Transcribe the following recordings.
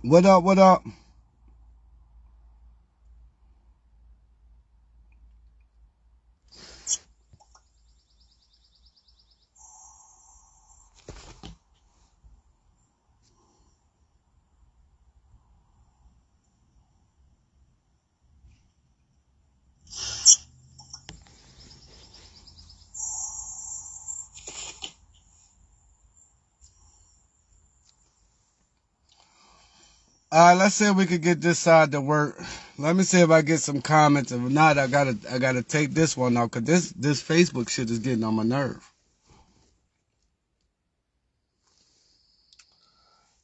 What up? What up? Let's see if we could get this side to work. Let me see if I get some comments. If not, I gotta take this one off because this Facebook shit is getting on my nerve.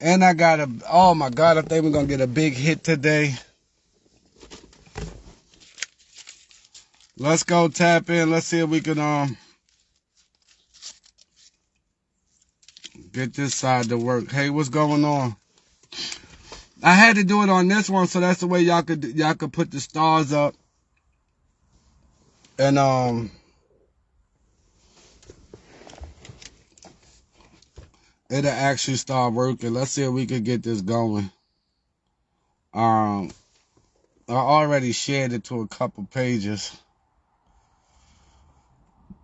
And I gotta. Oh my god! I think we're gonna get a big hit today. Let's go tap in. Let's see if we can get this side to work. Hey, what's going on? I had to do it on this one, so that's the way y'all could put the stars up. And it'll actually start working. Let's see if we could get this going. I already shared it to a couple pages.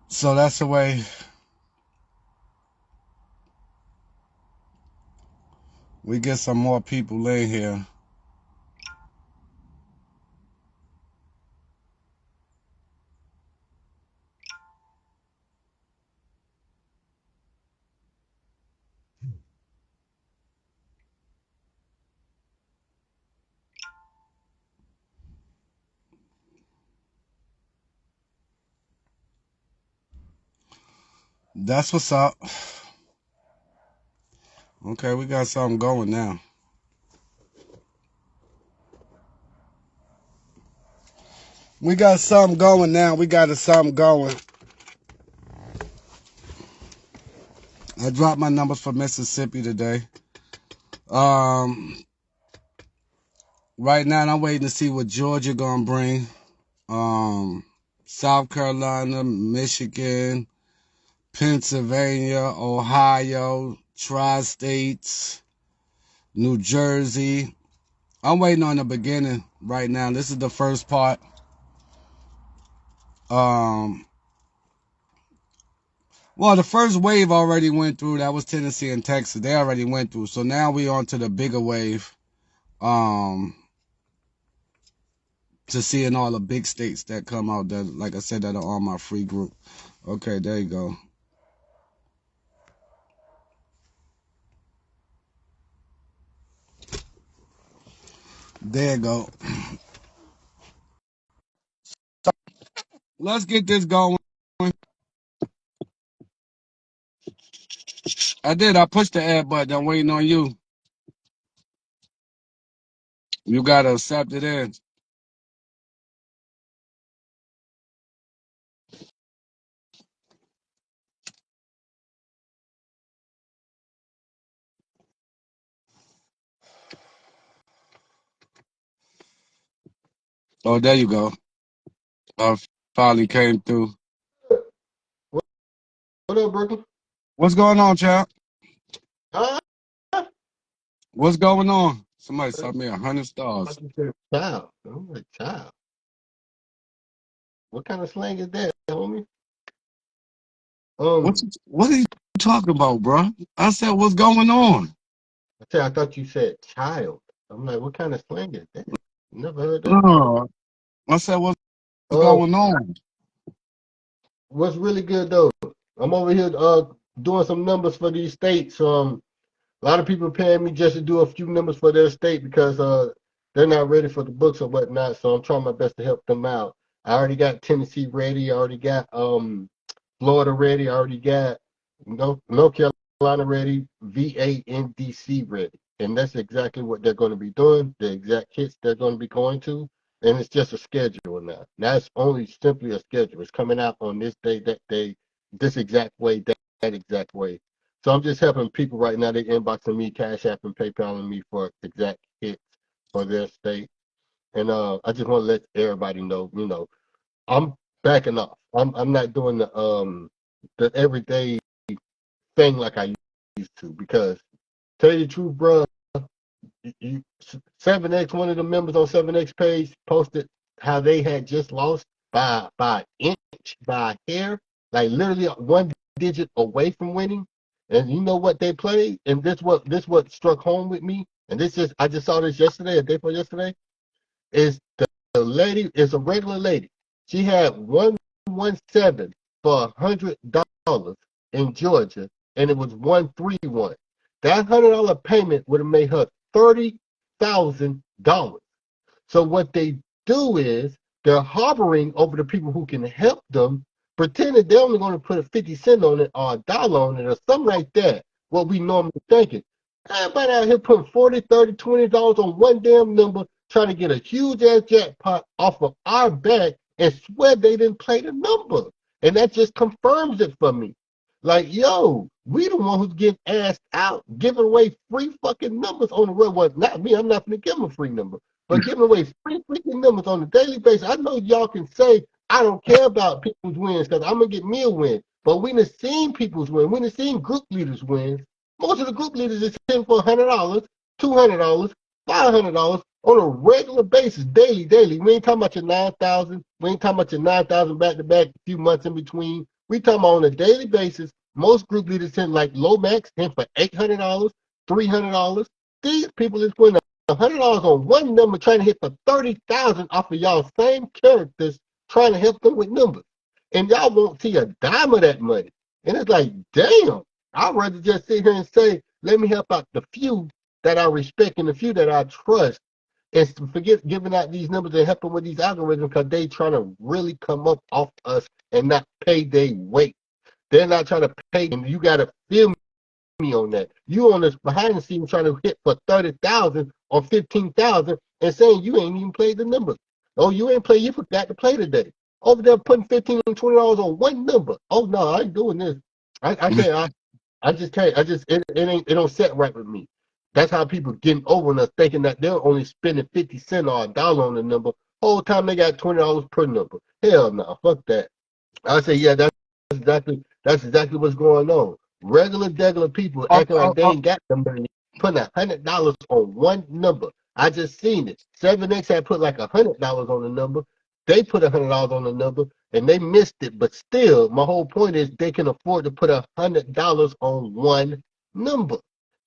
So that's the way we get some more people in here. That's what's up. Okay, we got something going now. We got something going now. We got something going. I dropped my numbers for Mississippi today. Right now I'm waiting to see what Georgia gonna bring. South Carolina, Michigan, Pennsylvania, Ohio, Tri-States, New Jersey. I'm waiting on the beginning right now. This is the first part. Well, the first wave already went through. That was Tennessee and Texas. They already went through. So now we on to the bigger wave. To seeing all the big states that come out that, like I said, that are on my free group. Okay, there you go. There you go. Let's get this going. I did. I pushed the add button. I'm waiting on you. You gotta accept it in. Oh, there you go. Finally came through. What, what up, Brooklyn? What's going on, champ? Huh? What's going on? Somebody I sent me 100 stars. thought you said child. I'm like, child. What kind of slang is that, homie? Um, What are you talking about, bro? I said, what's going on? I thought you said child. I'm like, what kind of slang is that? Never heard that before. No. I said, what's Um, going on? what's really good though? I'm over here doing some numbers for these states. A lot of people paying me just to do a few numbers for their state because they're not ready for the books or whatnot. So I'm trying my best to help them out. I already got Tennessee ready. I already got Florida ready. I already got North Carolina ready. VA and DC ready. And that's exactly what they're going to be doing. The exact hits they're going to be going to. And it's just a schedule now. Now it's only simply a schedule. It's coming out on this day, that day, this exact way, that exact way. So I'm just helping people right now. They inboxing me, Cash App, and PayPaling me for exact hits for their state. And I just want to let everybody know, I'm backing off. I'm not doing the everyday thing like I used to because tell you the truth, bro, 7X, one of the members on 7X page posted how they had just lost by an inch, by a hair, like literally one digit away from winning. And you know what they played? And this what struck home with me. And this is I just saw this yesterday, a day before yesterday. Is the lady is a regular lady. She had 117 for $100 in Georgia, and it was 131. That $100 payment would have made her $30,000. So what they do is they're hovering over the people who can help them, pretending they're only going to put a 50 cent on it or $1 on it or something like that. What we normally thinking. Everybody out here putting 40, 30, $20 on one damn number, trying to get a huge ass jackpot off of our back and swear they didn't play the number. And that just confirms it for me. Like, yo, we the one who's getting asked out, giving away free fucking numbers on the road. Well, not me, I'm not gonna give them a free number. But giving away free freaking numbers on a daily basis. I know y'all can say I don't care about people's wins because I'm gonna get me a win. But we done seen people's win. We done seen group leaders win. Most of the group leaders is hitting for $100, $200, $500 on a regular basis, daily, daily. We ain't talking about your 9,000. We ain't talking about your 9,000 back to back, a few months in between. We talking about on a daily basis. Most group leaders hit like Lomax hit for $800, $300. These people is winning $100 on one number, trying to hit for 30,000 off of y'all same characters, trying to help them with numbers, and y'all won't see a dime of that money. And it's like, damn, I'd rather just sit here and say, let me help out the few that I respect and the few that I trust, and forget giving out these numbers and helping with these algorithms because they trying to really come up off us and not pay their weight. They're not trying to pay, and you got to feel me on that. You on this behind the scenes trying to hit for 30,000 or 15,000 and saying you ain't even played the number. Oh, you ain't play. You forgot to play today. Over there putting 15 and $20 on one number. Oh no, I ain't doing this. I can't. I just can't. It don't set right with me. That's how people getting over and us thinking that they're only spending 50 cents or $1 on the number. Whole time they got $20 per number. Hell no, fuck that. I say, yeah, that's exactly what's going on. Regular people Oh, acting like oh, they oh, ain't got the money, putting $100 on one number. I just seen it. 7X had put like $100 on the number. They put $100 on the number and they missed it. But still, my whole point is they can afford to put $100 on one number.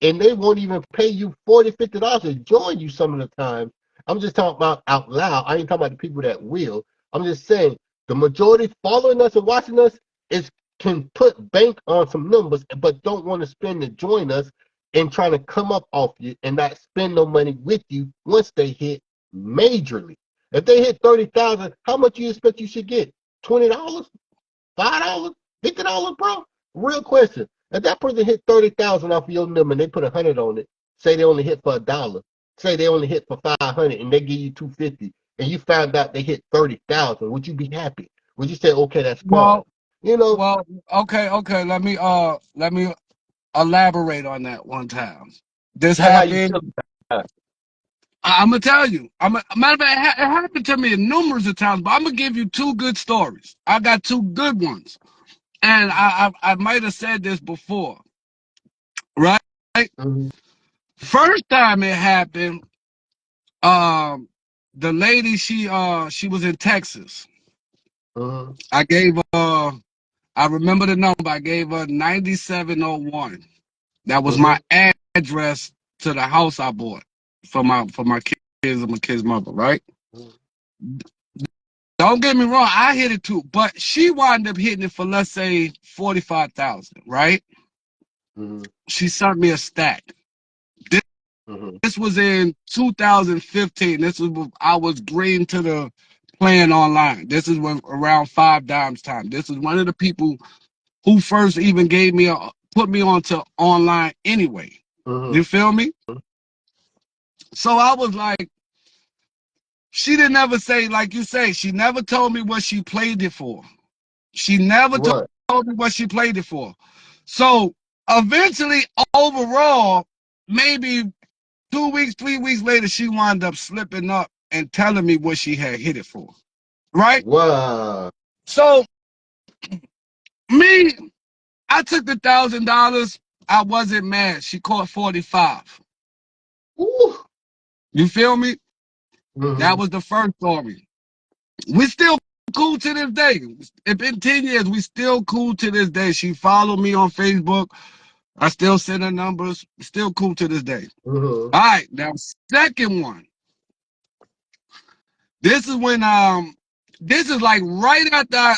And they won't even pay you $40, $50 to join you some of the time. I'm just talking about out loud. I ain't talking about the people that will. I'm just saying the majority following us and watching us is can put bank on some numbers, but don't want to spend to join us and trying to come up off you and not spend no money with you once they hit majorly. If they hit 30,000, how much you expect you should get? $20, $5, $50, bro? Real question. If that person hit 30,000 off of your number and they put 100 on it, say they only hit for $1, say they only hit for 500 and they give you 250, and you found out they hit 30,000, would you be happy? Would you say, okay, that's fine? well, You know, well, okay. Let me elaborate on that one time. This tell how you happened. feel about it. I'm gonna tell you. Matter of fact, it happened to me numerous of times. But I'm gonna give you two good stories. I got two good ones, and I might have said this before, right? Mhm, First time it happened, um, the lady she was in Texas. mhm, I gave her. I remember the number. I gave her 9701. That was my mhm, address to the house I bought for my kids and my kids' mother, right? mhm, Don't get me wrong, I hit it too, but she wound up hitting it for let's say 45,000, right? mhm, She sent me a stack. This, mhm, this was in 2015. This was I was green to the playing online. This is when around 5 dimes time. This is one of the people who first even gave me put me onto online anyway. mhm, You feel me? So I was like, she didn't ever say, like you say, she never told me what she played it for. She never right. told me what she played it for. So eventually, overall, maybe 2 weeks, 3 weeks later, she wound up slipping up and telling me what she had hit it for. Right? Wow. So me, I took the $1,000. I wasn't mad. She caught 45. Ooh. You feel me? Mm-hmm. That was the first story. We still cool to this day. It's been 10 years. We still cool to this day. She followed me on Facebook. I still send her numbers. Still cool to this day. Mm-hmm. All right, now second one. This is when this is like right after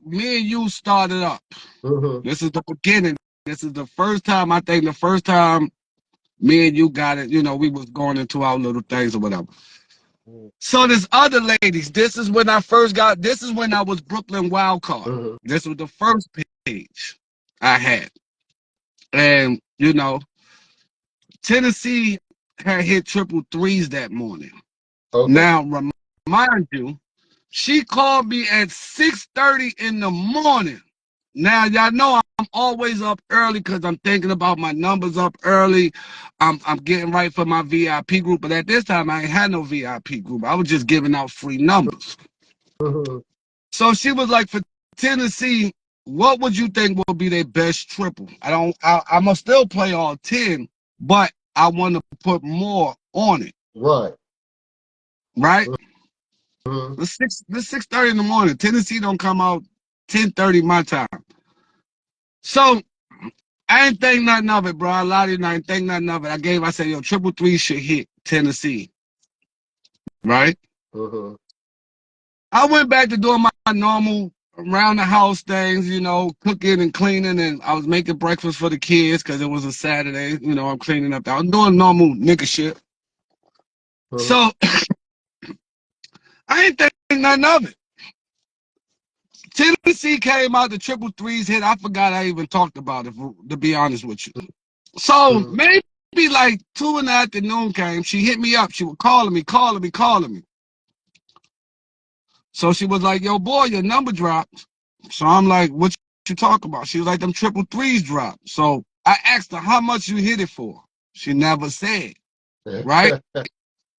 me and you started up. Mm-hmm. This is the beginning. This is the first time, I think the first time me and you got it, we was going into our little things or whatever. So there's other ladies. This is when I was Brooklyn Wildcard. Mm-hmm. This was the first page I had. And, Tennessee had hit triple threes that morning. Okay. Now, remind you, she called me at 6:30 in the morning. Now, y'all know I'm always up early because I'm thinking about my numbers up early. I'm getting right for my VIP group. But at this time, I ain't had no VIP group. I was just giving out free numbers. Mm-hmm. So she was like, for Tennessee, what would you think will be their best triple? I'm going to still play all 10, but I want to put more on it. Right. Right? Mm-hmm. The 6:30 in the morning. Tennessee don't come out 10:30 my time. So I ain't think nothing of it, bro. A lot of you I ain't think nothing of it. I said, yo, triple three should hit Tennessee. Right? Mm-hmm. I went back to doing my normal around the house things, cooking and cleaning, and I was making breakfast for the kids because it was a Saturday. I'm cleaning up. I was doing normal nigga shit. Mm-hmm. So I ain't think nothing of it. Tennessee came out, the triple threes hit. I forgot I even talked about it, to be honest with you. So Mm-hmm. maybe like 2 in the afternoon came. She hit me up. She was calling me. So she was like, yo, boy, your number dropped. So I'm like, what you talk about? She was like, them triple threes dropped. So I asked her how much you hit it for. She never said, right?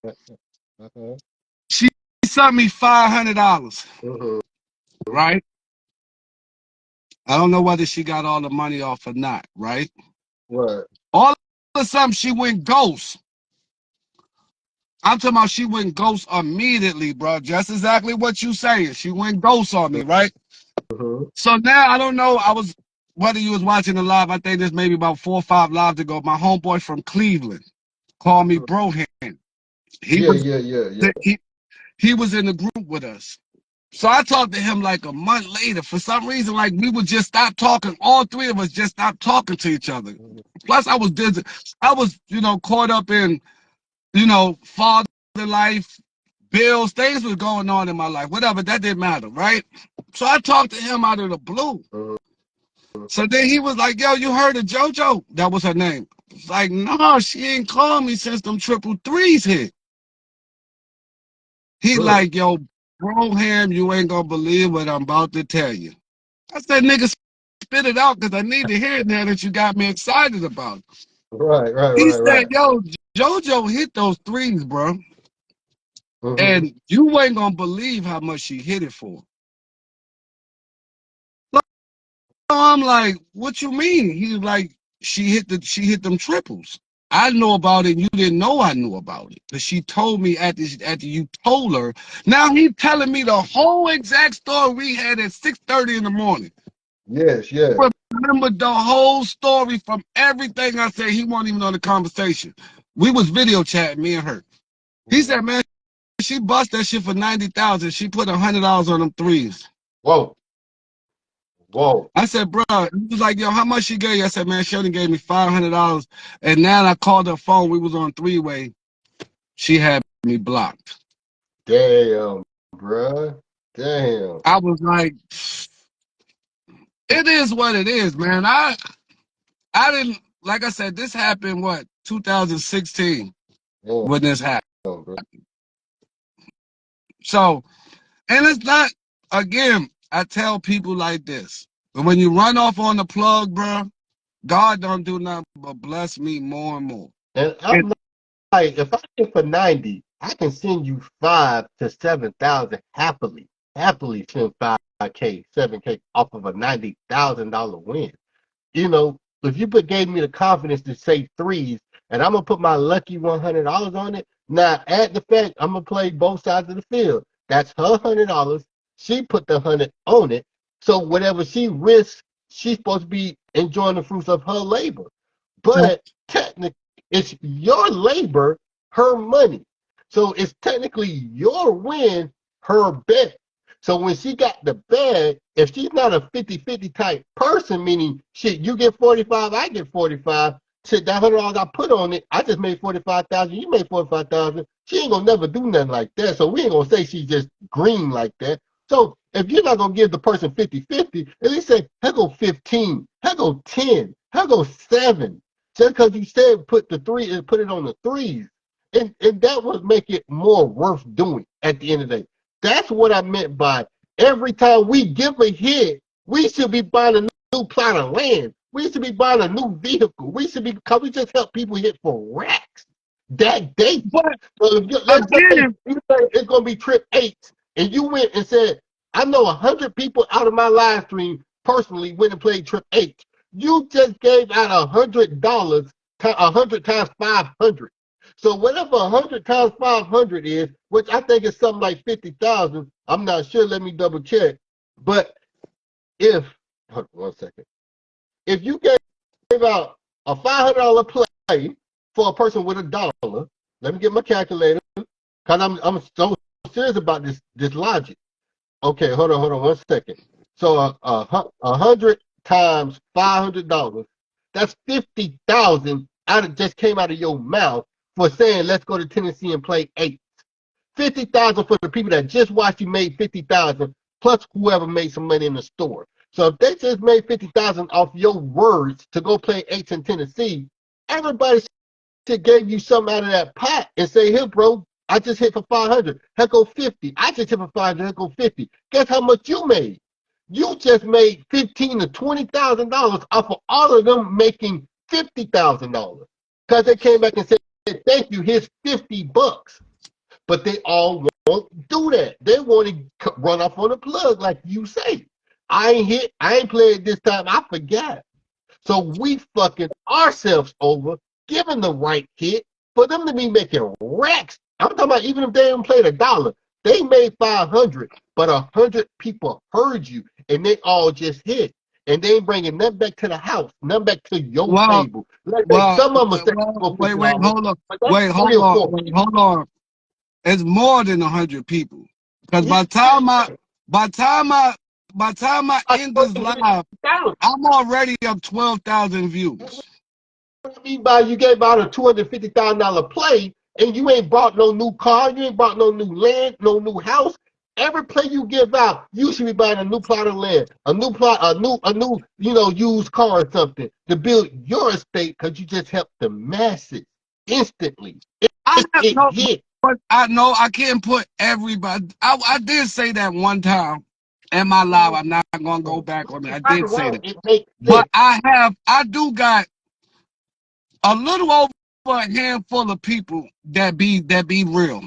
Uh-huh. She sent me $500, Mm-hmm. right? I don't know whether she got all the money off or not, right? Right. All of a sudden, she went ghost. I'm talking about she went ghost immediately, bro. Just exactly what you saying. She went ghost on me, right? Mm-hmm. So now I don't know. Whether you was watching the live. I think this maybe about 4 or 5 lives ago. My homeboy from Cleveland called me Brohan. He Yeah, was yeah, yeah, yeah. he was in the group with us. So I talked to him like a month later. For some reason, like we would just stop talking. All three of us just stopped talking to each other. Plus, I was dizzy. I was, caught up in, father life, bills, things was going on in my life. Whatever, that didn't matter, right? So I talked to him out of the blue. Mm-hmm. So then he was like, yo, you heard of JoJo? That was her name. It's like, no, she ain't called me since them triple threes hit. He Mm. like, yo, Broham, you ain't gonna believe what I'm about to tell you. I said, nigga, spit it out because I need to hear it now that you got me excited about it. Right, right, He right, said, right. yo, JoJo hit those threes, bro. Mm-hmm. And you ain't gonna believe how much she hit it for. So I'm like, what you mean? He's like, she hit them triples. I know about it, and you didn't know I knew about it. Because she told me after you told her. Now he telling me the whole exact story we had at 6:30 in the morning. Yes, yes. Remember the whole story from everything I said. He wasn't even on the conversation. We was video chatting, me and her. He Mm-hmm. said, man, she bust that shit for 90,000. She put $100 on them threes. Whoa, whoa. I said, bro, he was like, yo, how much she gave you? I said, man, she only gave me $500. And now I called her phone. We was on three-way. She had me blocked. Damn, bruh. Damn. I was like, it is what it is, man. I didn't, like I said, this happened, 2016 Damn, when this happened. bro. So, and it's not, again, I tell people like this. When you run off on the plug, bro, God don't do nothing but bless me more and more. And And I'm like, if I get for 90, I can send you 5 to 7,000 happily. Happily send 5K, 7K off of a $90,000 win. If you gave me the confidence to say threes, and I'm gonna put my lucky $100 on it, Now, add the fact I'm gonna play both sides of the field. That's her $100. She put the 100 on it. So whatever she risks, she's supposed to be enjoying the fruits of her labor. But technically, it's your labor, her money. So it's technically your win, her bet. So when she got the bag, if she's not a 50-50 type person, meaning shit, you get 45, I get 45, shit, that $100 I put on it, I just made 45,000, you made 45,000. She ain't gonna never do nothing like that. So we ain't gonna say she's just green like that. So if you're not gonna give the person 50-50, at least say, here go 15, here go 10, here go 7. Just because you said put the three and put it on the threes. And that would make it more worth doing at the end of the day. That's what I meant by every time we give a hit, we should be buying a new plot of land. We should be buying a new vehicle. We should be, because we just help people hit for racks. That day. But So if you, let's say again, you say it's going to be trip 8, and you went and said, I know 100 people out of my live stream personally went and played trip 8. You just gave out $100, 100 times 500. So whatever 100 times 500 is, which I think is something like 50,000. I'm not sure. Let me double check. But if, hold on 1 second, if you gave out a $500 play for a person with $1, let me get my calculator because I'm so serious about this logic. Okay, hold on 1 second. So 100 times $500, that's 50,000 just came out of your mouth for saying let's go to Tennessee and play 8. 50,000 for the people that just watched you made 50,000 plus whoever made some money in the store. So if they just made 50,000 off your words to go play 8 in Tennessee, everybody should gave you something out of that pot and say, here, bro, I just hit for 500. Heck go 50. I just hit for 500. Heck go 50. Guess how much you made? You just made $15,000 to $20,000 off of all of them making $50,000 because they came back and said, thank you. Here's $50. But they all won't do that. They want to run off on the plug, like you say. I ain't hit. I ain't played this time. I forgot. So we fucking ourselves over, giving the right hit for them to be making racks. I'm talking about even if they didn't play $1, they made 500, but 100 people heard you, and they all just hit, and they ain't bringing nothing back to the house, nothing back to your well, table. Like some of them say go wait, $50, hold on, but that's 3 or 4 people. hold on. It's more than 100 people. Because Yeah, by time I, by time I end this live, I'm already up 12,000 views. by you gave out a $250,000 play and you ain't bought no new car, you ain't bought no new land, no new house. Every play you give out, you should be buying a new plot of land, a new plot, a new, used car or something to build your estate because you just helped the masses instantly. I It know, hit. but I know I can't put everybody. I did say that one time in my live. I'm not gonna go back on it. I Right did say around, that. it makes But sense. I do got a little over a handful of people that be real.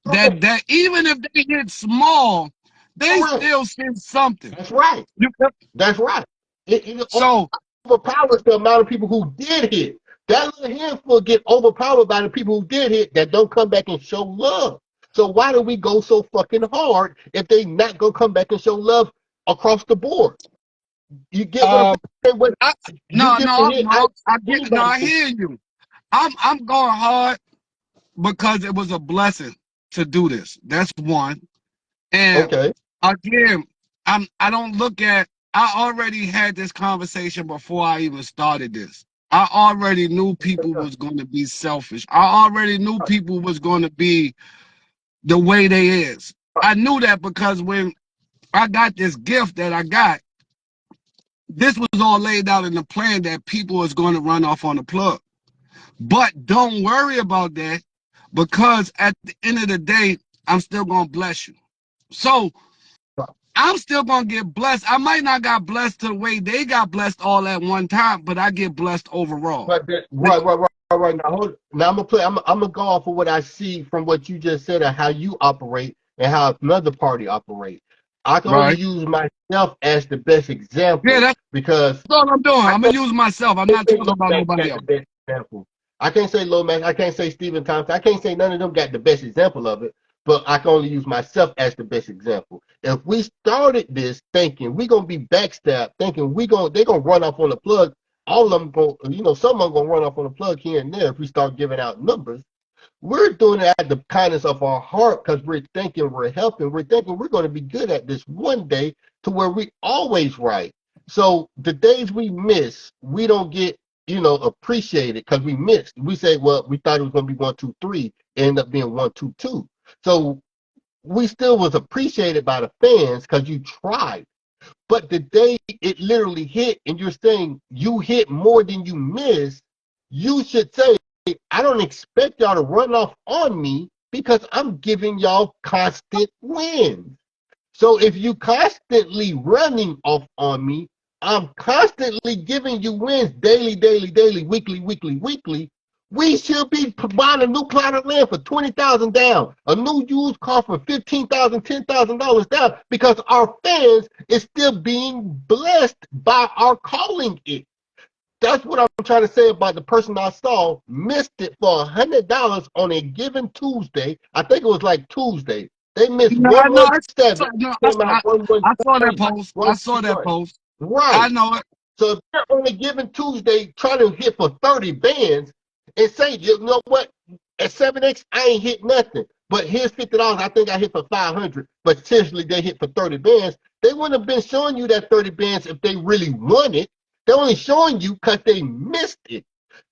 That even if they hit small, they Correct. still send something. That's right. You, That's right. It so overpowers the amount of people who did hit. That little handful get overpowered by the people who did hit that don't come back and show love. So why do we go so fucking hard if they not gonna come back and show love across the board? You get what I'm uh, saying? When I, you give a hit, anybody I can. hear you. I'm going hard because it was a blessing to do this. That's one. And Okay. again, I don't look at I already had this conversation before I even started this. I already knew people was going to be selfish. I already knew people was going to be the way they is. I knew that because when I got this gift that I got, this was all laid out in the plan that people was going to run off on the plug. But don't worry about that because at the end of the day, I'm still going to bless you. So I'm still gonna get blessed. I might not got blessed to the way they got blessed all at one time, but I get blessed overall. But right. Now I'm gonna play. I'm gonna go off of what I see from what you just said and how you operate and how another party operate. I can only Right? use myself as the best Yeah, example that's because all I'm doing. I I'm know gonna use myself. I'm not talking about nobody that's else. the best example. I can't say Lomax. I can't say Stephen Thompson. I can't say none of them got the best example of it. But I can only use myself as the best example. If we started this thinking we're gonna be backstabbed, thinking they're gonna run off on the plug, all of them go, some of them gonna run off on the plug here and there if we start giving out numbers. We're doing it out of the kindness of our heart because we're thinking we're helping. We're thinking we're going to be good at this one day to where we always right. So the days we miss, we don't get, appreciated because we missed. We say, well, we thought it was going to be 1, 2, 3, end up being 1, 2, 2. So we still was appreciated by the fans because you tried. But the day it literally hit and you're saying you hit more than you missed, you should say, I don't expect y'all to run off on me because I'm giving y'all constant wins. So if you constantly running off on me, I'm constantly giving you wins daily, weekly, we should be buying a new plot of land for $20,000 down, a new used car for $15,000, $10,000 down, because our fans is still being blessed by our calling it. That's what I'm trying to say about the person I saw missed it for $100 on a given Tuesday. I think it was like Tuesday. They missed No, I know. 117, came out I saw that 113, post. I saw that 131. post. I Right. know it. So if they're on a given Tuesday trying to hit for 30 bands and say, you know what, at 7X, I ain't hit nothing. But here's $50. I think I hit for 500. But seriously, they hit for 30 bands. They wouldn't have been showing you that 30 bands if they really won it. They're only showing you because they missed it.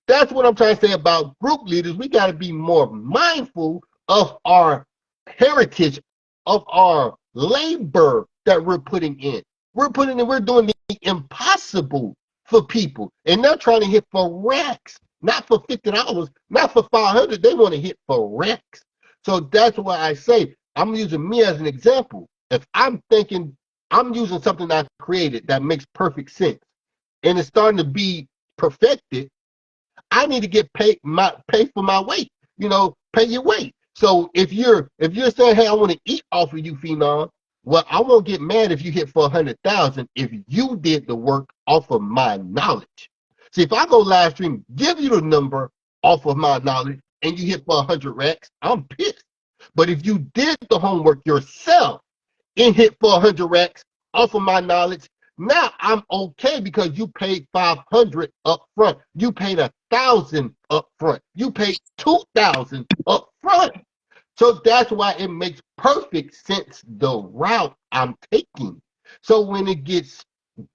That's what I'm trying to say about group leaders. We got to be more mindful of our heritage, of our labor that we're putting in. We're doing the impossible for people. And they're trying to hit for racks, not for $50, not for 500. They want to hit for racks. So that's why I say I'm using me as an example. If I'm thinking I'm using something I created that makes perfect sense and it's starting to be perfected, I need to get pay for my weight. Pay your weight. So if you're saying, hey, I want to eat off of you, Phenom, well, I won't get mad if you hit for 100,000 if you did the work off of my knowledge. See, if I go live stream, give you the number off of my knowledge, and you hit for 100 racks, I'm pissed. But if you did the homework yourself and hit for 100 racks off of my knowledge, now I'm okay because you paid 500 up front. You paid 1,000 up front. You paid 2,000 up front. So that's why it makes perfect sense the route I'm taking. So when it gets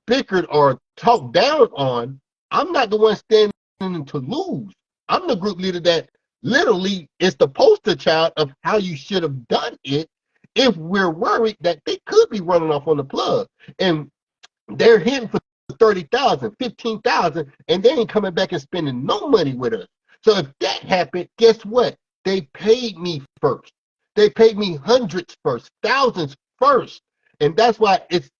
bickered or talked down on, I'm not the one standing to lose. I'm the group leader that literally is the poster child of how you should have done it if we're worried that they could be running off on the plug. And they're hitting for 30,000, 15,000, and they ain't coming back and spending no money with us. So if that happened, guess what? They paid me first. They paid me hundreds first, thousands first. And that's why it's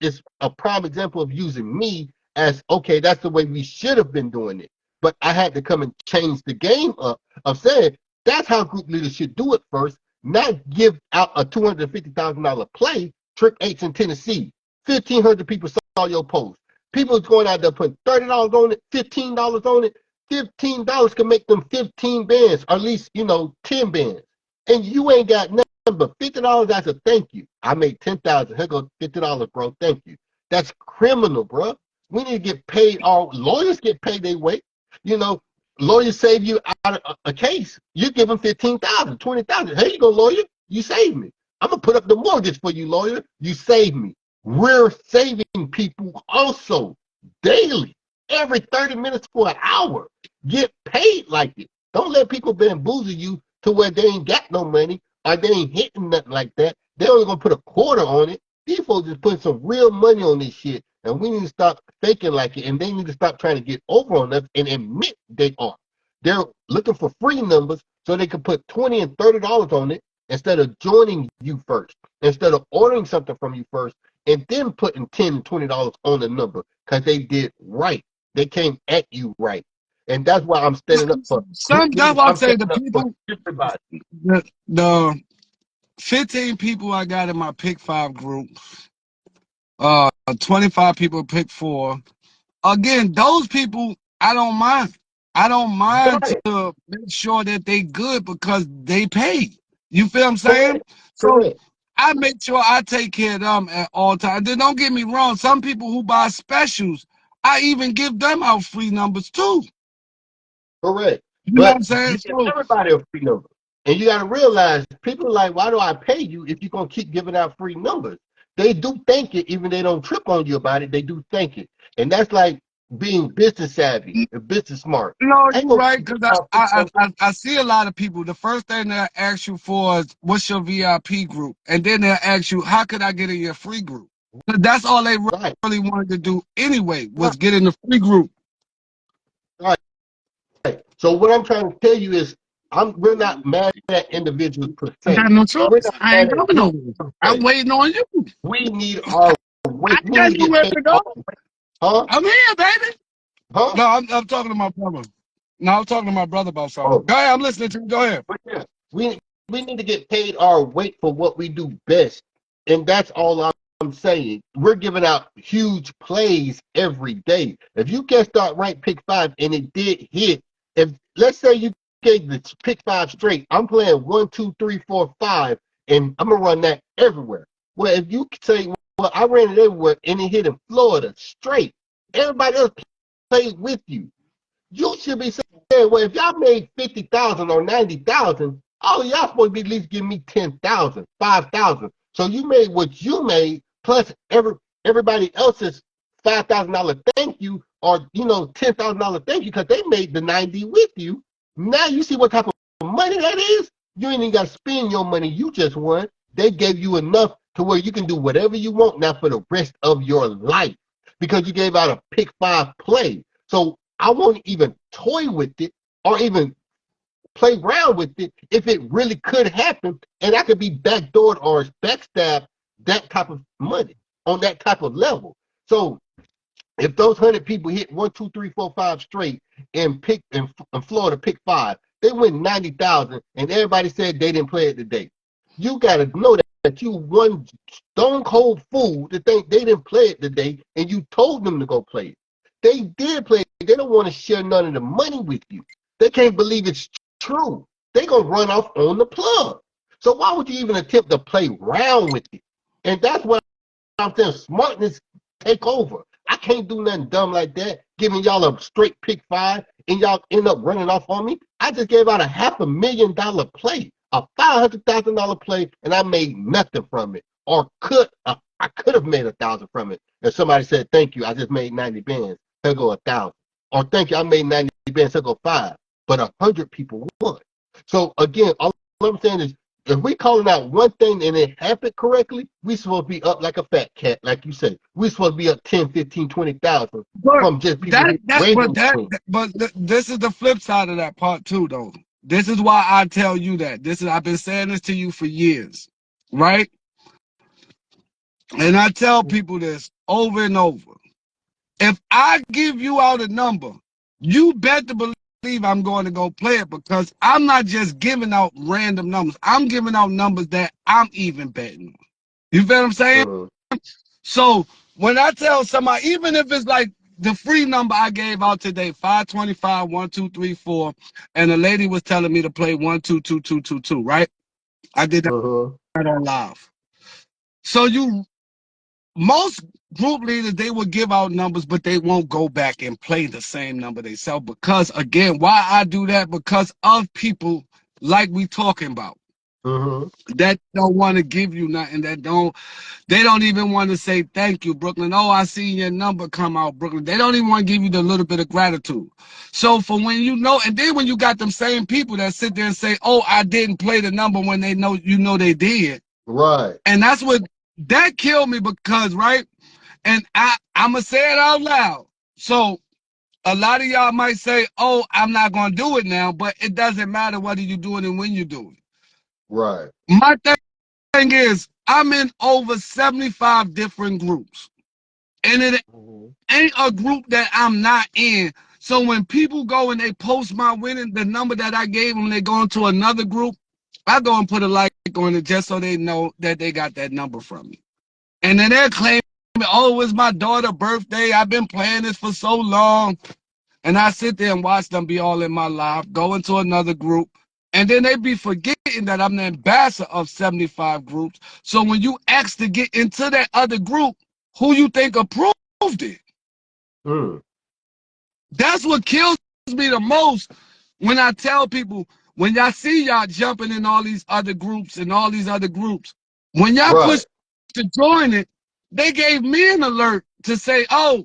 a prime example of using me as, okay, that's the way we should have been doing it. But I had to come and change the game up of saying that's how group leaders should do it first, not give out a $250,000 play, Trick 8s in Tennessee. 1,500 people saw your post. People going out there putting $30 on it, $15 on it. $15 can make them 15 bands, or at least, 10 bands. And you ain't got nothing but $50 as a thank you. I made 10,000. Here goes $50, bro. Thank you. That's criminal, bro. We need to get paid. Our lawyers get paid their way. Lawyers save you out of a case. You give them 15,000, 20,000. Here you go, lawyer. You saved me. I'm gonna put up the mortgage for you, lawyer. You saved me. We're saving people also daily, every 30 minutes for an hour. Get paid like it. Don't let people bamboozle you to where they ain't got no money or they ain't hitting nothing like that. They only gonna put a quarter on it. These folks just putting some real money on this shit, and we need to stop faking like it, and they need to stop trying to get over on us and admit they are. They're looking for free numbers so they can put $20 and $30 on it instead of joining you first, instead of ordering something from you first, and then putting $10 and $20 on the number because they did right. They came at you right. And that's why I'm standing up for That's why I I'm say standing the up for people, everybody. the 15 people I got in my pick 5 group, 25 people pick 4. Again, those people I don't mind. I don't mind Right. to make sure that they good because they pay. You feel what I'm saying? Correct. So Correct. I make sure I take care of them at all times. Then don't get me wrong. Some people who buy specials, I even give them out free numbers too. Correct. You know what But I'm saying? you give So everybody a free number. And you got to realize people are like, why do I pay you if you're going to keep giving out free numbers? They do think it, even they don't trip on you about it. They do think it. And that's like being business savvy and business smart. no, I ain't you're going to right keep because giving out free numbers. I see a lot of people. The first thing they ask you for is what's your VIP group, and then they'll ask you how could I get in your free group. That's all they Right. really wanted to do anyway Right. was get in the free group. Right. So what I'm trying to tell you is we're not mad at individuals per I got se. no We're choice. not I mad ain't at going groups nowhere. per I'm se. waiting on you. We need our I weight. ain't We got need to get nowhere paid to our go. weight. Huh? I'm here, baby. Huh? No, I'm talking to my brother. No, I'm talking to my brother about something. Oh, Go ahead, I'm listening to you. Go ahead. but yeah, we need to get paid our weight for what we do best, and that's all I'm saying. We're giving out huge plays every day. If you can start right pick five and it did hit, if let's say you gave the pick five straight, I'm playing 1, 2, 3, 4, 5, and I'm gonna run that everywhere. Well, if you say, well, I ran it everywhere and it hit in Florida straight, everybody else played with you. You should be saying, well, if y'all made 50,000 or 90,000, all of y'all supposed to be at least giving me 10,000, 5,000. So you made what you made plus everybody else's $5,000 thank you, or $10,000 thank you because they made the 90 with you. Now you see what type of money that is. You ain't even got to spend your money. You just won. They gave you enough to where you can do whatever you want now for the rest of your life because you gave out a pick five play. So I won't even toy with it or even play around with it if it really could happen and I could be backdoored or backstabbed that type of money on that type of level. So if those 100 people hit 1, 2, 3, 4, 5 straight and pick in Florida pick five, they win 90,000 and everybody said they didn't play it today. You got to know that you one stone cold fool to think they didn't play it today and you told them to go play it. They did play it. They don't want to share none of the money with you. They can't believe it's true. They gonna run off on the plug. So why would you even attempt to play around with it? And that's what I'm saying. Smartness take over. I can't do nothing dumb like that, giving y'all a straight pick five and y'all end up running off on me. I just gave out a $500,000 play, a $500,000 play, and I made nothing from it. Or I could have made 1,000 from it. And somebody said, "Thank you, I just made 90 bands. He'll go 1,000." Or "Thank you, I made 90 bands. He'll go five." But 100 people won. So again, all I'm saying is if we calling out one thing and it happened correctly, we supposed to be up like a fat cat, like you said. We supposed to be up 10, 15, 20,000 But from just people hitting random swings. this is the flip side of that part too, though. This is why I tell you that. I've been saying this to you for years, right? And I tell people this over and over. If I give you out a number, you better believe I'm going to go play it because I'm not just giving out random numbers. I'm giving out numbers that I'm even betting on. You feel what I'm saying? Uh-huh. So when I tell somebody, even if it's like the free number I gave out today, 525, 1234, and the lady was telling me to play 122222, right? I did Uh-huh. that on live. So most group leaders, they will give out numbers, but they won't go back and play the same number themselves because again, why I do that? Because of people like we talking about Uh-huh. that don't want to give you nothing, they don't even want to say thank you, Brooklyn. Oh, I see your number come out, Brooklyn. They don't even want to give you the little bit of gratitude. So for when and then when you got them same people that sit there and say, oh, I didn't play the number when they know they did. Right. And that's what that killed me because, right? And I'ma say it out loud. So a lot of y'all might say, oh, I'm not gonna do it now, but it doesn't matter whether you do it and when you do it. Right. My thing is, I'm in over 75 different groups. And it Uh-huh. ain't a group that I'm not in. So when people go and they post my winning, the number that I gave them, they go into another group, I go and put a like on it just so they know that they got that number from me. And then they're claiming, oh, it's my daughter's birthday. I've been playing this for so long. And I sit there and watch them be all in my life, go into another group, and then they be forgetting that I'm the ambassador of 75 groups. So when you ask to get into that other group, who you think approved it? Mm. That's what kills me the most when I tell people, when y'all see y'all jumping in all these other groups and all these other groups, when y'all push Right. to join it, they gave me an alert to say, oh,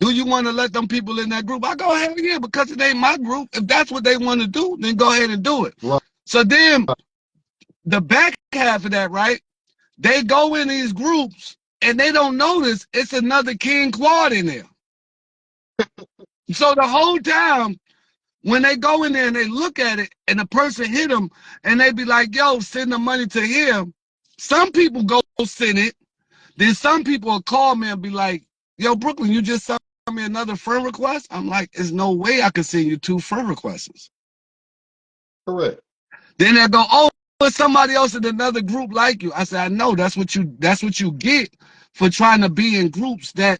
do you want to let them people in that group? I go ahead, yeah, because it ain't my group. If that's what they want to do, then go ahead and do it. Right. So then the back half of that, right? They go in these groups and they don't notice it's another King Claude in there. So the whole time when they go in there and they look at it and the person hit them and they be like, yo, send the money to him. Some people go send it. Then some people will call me and be like, yo, Brooklyn, you just sent me another friend request? I'm like, there's no way I can send you 2 friend requests. Correct. Then they go, oh, it's somebody else in another group like you. I said, I know that's what you get for trying to be in groups that.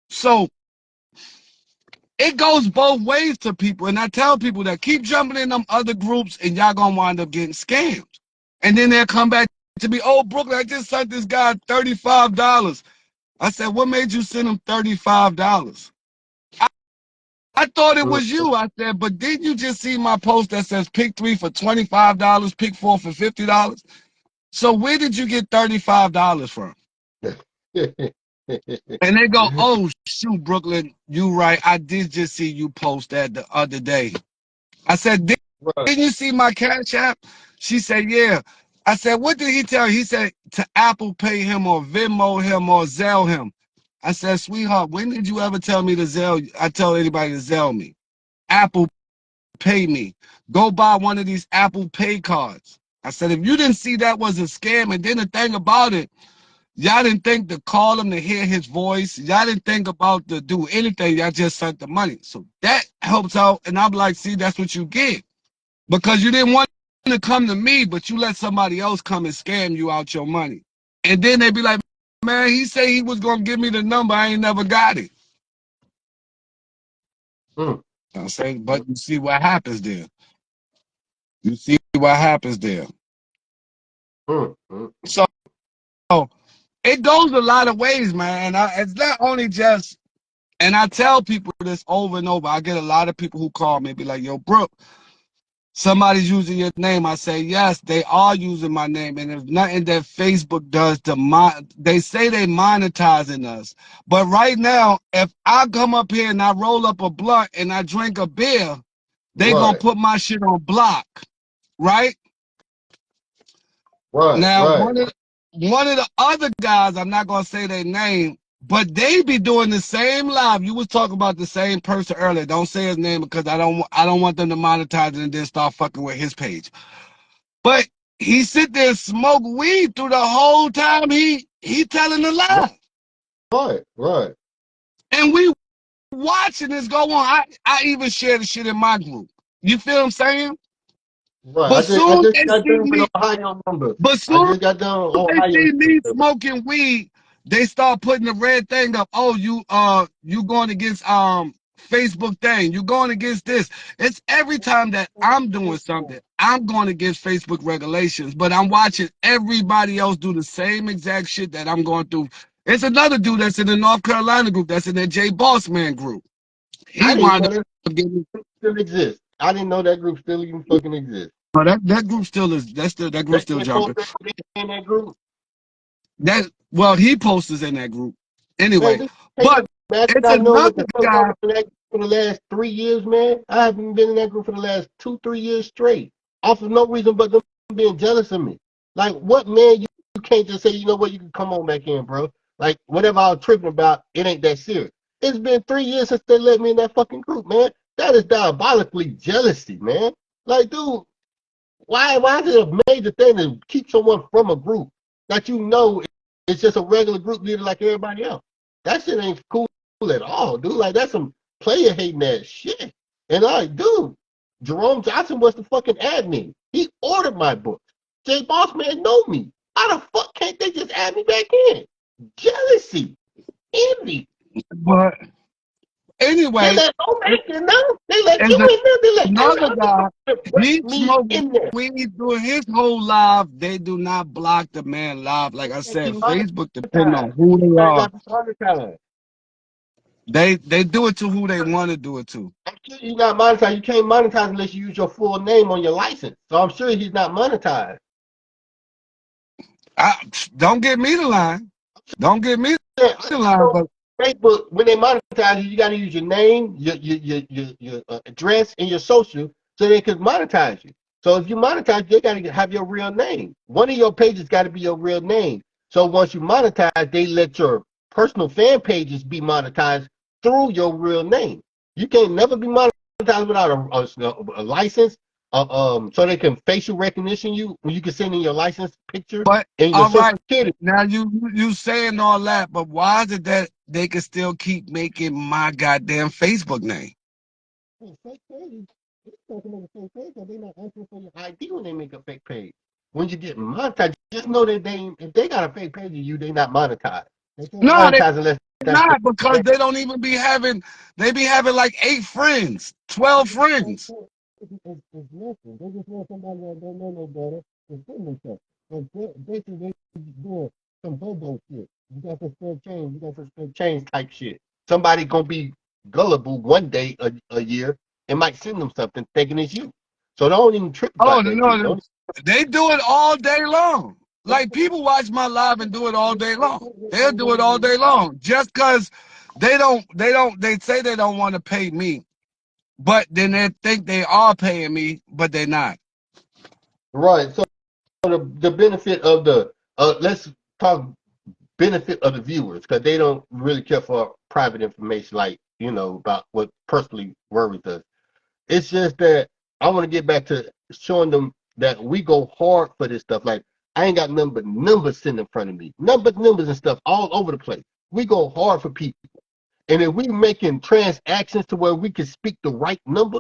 So it goes both ways to people. And I tell people that keep jumping in them other groups and y'all gonna wind up getting scammed. And then they'll come back to me, oh, Brooklyn, I just sent this guy $35. I said, what made you send him $35? I thought it Mm. was you. I said, but didn't you just see my post that says pick 3 for $25, pick 4 for $50? So where did you get $35 from? And they go, oh, shoot, Brooklyn, you right. I did just see you post that the other day. I said, Right. didn't you see my Cash App? She said, yeah. I said, what did he tell you? He said, to Apple Pay him or Venmo him or Zelle him. I said, sweetheart, when did you ever tell me to Zelle? I tell anybody to Zelle me. Apple Pay me. Go buy one of these Apple Pay cards. I said, if you didn't see that was a scam, and then the thing about it, y'all didn't think to call him to hear his voice. Y'all didn't think about to do anything. Y'all just sent the money. So that helps out. And I'm like, see, that's what you get. Because you didn't want to come to me, but you let somebody else come and scam you out your money. And then they be like, man, he said he was going to give me the number. I ain't never got it. Mm. I say, but you see what happens there. You see what happens there. Mm. Mm. So it goes a lot of ways, man. It's not only just, and I tell people this over and over. I get a lot of people who call me and be like, yo, Brooke, somebody's using your name. I say, yes, they are using my name. And there's nothing that Facebook does to they say they monetizing us. But right now, if I come up here and I roll up a blunt and I drink a beer, they gonna Right. put my shit on block, right? Right. Now, Right. one of the other guys, I'm not gonna say their name, but they be doing the same live. You was talking about the same person earlier. Don't say his name because I don't want them to monetize it and then start fucking with his page. But he sit there and smoke weed through the whole time he telling the lie. Right. Right. And we watching this go on. I even share the shit in my group. You feel what I'm saying? Right. But I soon just they got see done with me, Ohio number. but I soon just got done they Ohio see me number. smoking weed, they start putting the red thing up. Oh, you going against Facebook thing. You going against this. It's every time that I'm doing something, I'm going against Facebook regulations, but I'm watching everybody else do the same exact shit that I'm going through. It's another dude that's in the North Carolina group, that's in the J Boss Man group. He I didn't wound know up that getting. group still exists. I didn't know that group still even fucking exists. Oh, that group still is. That group They still can't post jumping. that in that group. That well, he posts in that group Man, anyway. just take But it back. it's I know what another the fuck going guy. on in that group for the last 3 years, man. I haven't been in that group for the last 2, 3 years straight. Off of no reason but them being jealous of me. Like, what man, you can't just say, you know what, you can come on back in, bro. Like, whatever I was tripping about, it ain't that serious. It's been 3 years since they let me in that fucking group, man. That is diabolically jealousy, man. Like, dude, why is it a major thing to keep someone from a group that you know it's just a regular group leader like everybody else? That shit ain't cool at all, dude. Like, that's some player hating ass shit. And like, dude, Jerome Johnson was the fucking admin. He ordered my books. Jay Boss Man know me. How the fuck can't they just add me back in? Jealousy, envy. But Anyway, They let Omac in there. They let you and in there. They let every another other guy, but he me smoked in there. weed doing his whole live. They do not block the man live. Like I They said, keep Facebook depend on monetized. who they They are. got monetized. They do it to who they want to do it to. I'm sure he's not monetized. You can't monetize unless you use your full name on your license. So I'm sure he's not monetized. I, don't get me the line. Don't get me Yeah, the line. But Facebook, when they monetize you, you got to use your name, your address, and your social so they can monetize you. So if you monetize, they got to have your real name. One of your pages got to be your real name. So once you monetize, they let your personal fan pages be monetized through your real name. You can't never be monetized without a license. So they can facial recognition you. You can send in your license picture but and your all social right. security. Now you saying all that, but why is it that they can still keep making my goddamn Facebook name? Fake page. It's talking about a fake page, so they're not asking for your ID when they make a fake page. When you get monetized, just know that if they got a fake page of you, they not monetized. They can't No, they monetize unless that's the not because they don't even be having. They be having like 8 friends, 12 friends. it's nothing. They just want somebody that don't know no better to send themselves. And basically, they doing some bobo shit. You got to spend change. You got to spend change type shit. Somebody gonna be gullible one day a year and might send them something thinking it's you. So don't even trip Oh about that shit. no, Don't. they do it all day long. Like people watch my live and do it all day long. They'll do it all day long just because they say they don't want to pay me, but then they think they are paying me, but they're not. Right. So the benefit of the let's talk benefit of the viewers because they don't really care for private information like about what personally worries us. It's just that I want to get back to showing them that we go hard for this stuff. Like I ain't got nothing but numbers sitting in front of me, nothing but numbers and stuff all over the place. We go hard for people. And if we making transactions to where we can speak the right number,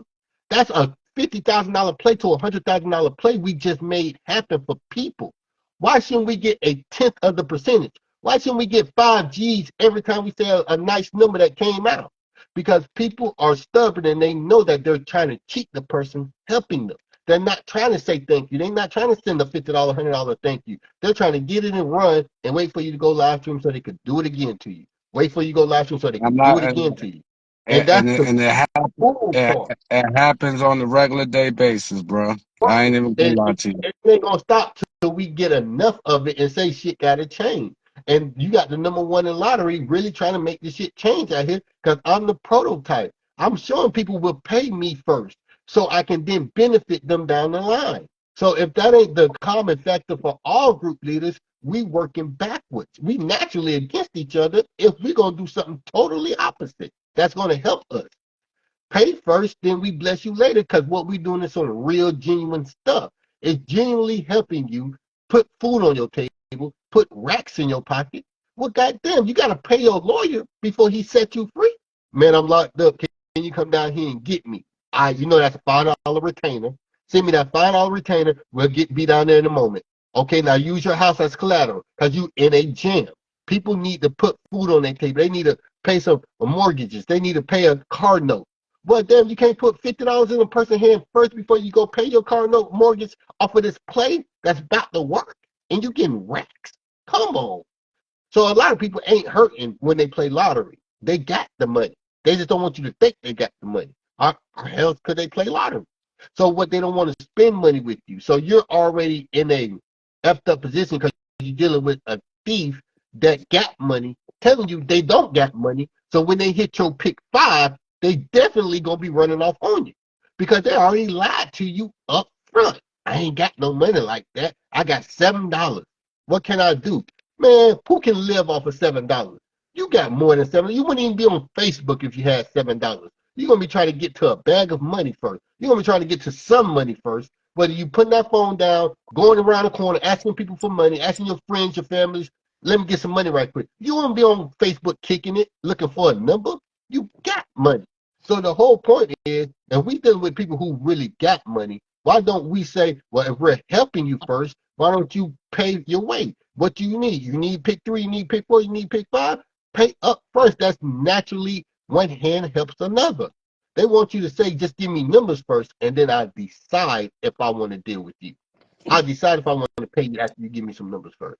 that's a $50,000 play to $100,000 play we just made happen for people. Why shouldn't we get a tenth of the percentage? Why shouldn't we get 5 G's every time we say a nice number that came out? Because people are stubborn and they know that they're trying to cheat the person helping them. They're not trying to say thank you. They're not trying to send a $50, $100 thank you. They're trying to get it and run and wait for you to go live stream so they could do it again to you. Wait for you to go live stream so they I'm can do not, it again to you. And and that's it, the and it, hap- bull it, part. it happens on a regular day basis, bro. I Right. ain't even gonna lie to you. It ain't gonna stop till we get enough of it and say shit gotta change. And you got the number one in lottery really trying to make this shit change out here because I'm the prototype. I'm showing people will pay me first so I can then benefit them down the line. So if that ain't the common factor for all group leaders, we working backwards. We naturally against each other if we're gonna do something totally opposite. That's gonna help us. Pay first, then we bless you later. Because what we're doing is some real, genuine stuff. It's genuinely helping you put food on your table, put racks in your pocket. Well, goddamn, you got to pay your lawyer before he set you free. Man, I'm locked up. Can you come down here and get me? That's a $5 retainer. Send me that $5 retainer. We'll be down there in a moment. Okay, now use your house as collateral because you in a jam. People need to put food on their table. They need to pay some mortgages. They need to pay a car note. Well, damn, you can't put $50 in a person's hand first before you go pay your car note mortgage off of this play that's about to work, and you getting racks. Come on. So a lot of people ain't hurting when they play lottery. They got the money. They just don't want you to think they got the money. Or else could they play lottery? So what they don't want to spend money with you. So you're already in a effed up position because you're dealing with a thief that got money, telling you they don't got money. So when they hit your pick five, they definitely gonna be running off on you because they already lied to you up front. I ain't got no money like that. I got $7. What can I do? Man, who can live off of $7? You got more than seven. You wouldn't even be on Facebook if you had $7. You're gonna be trying to get to a bag of money first. You're gonna be trying to get to some money first. Whether you putting that phone down, going around the corner, asking people for money, asking your friends, your families, let me get some money right quick. You won't be on Facebook kicking it, looking for a number. You got money. So the whole point is, if we dealing with people who really got money, why don't we say, well, if we're helping you first, why don't you pay your way? What do you need? You need pick three, you need pick four, you need pick five. Pay up first. That's naturally One hand helps another. They want you to say, just give me numbers first, and then I decide if I want to deal with you. I decide if I want to pay you after you give me some numbers first.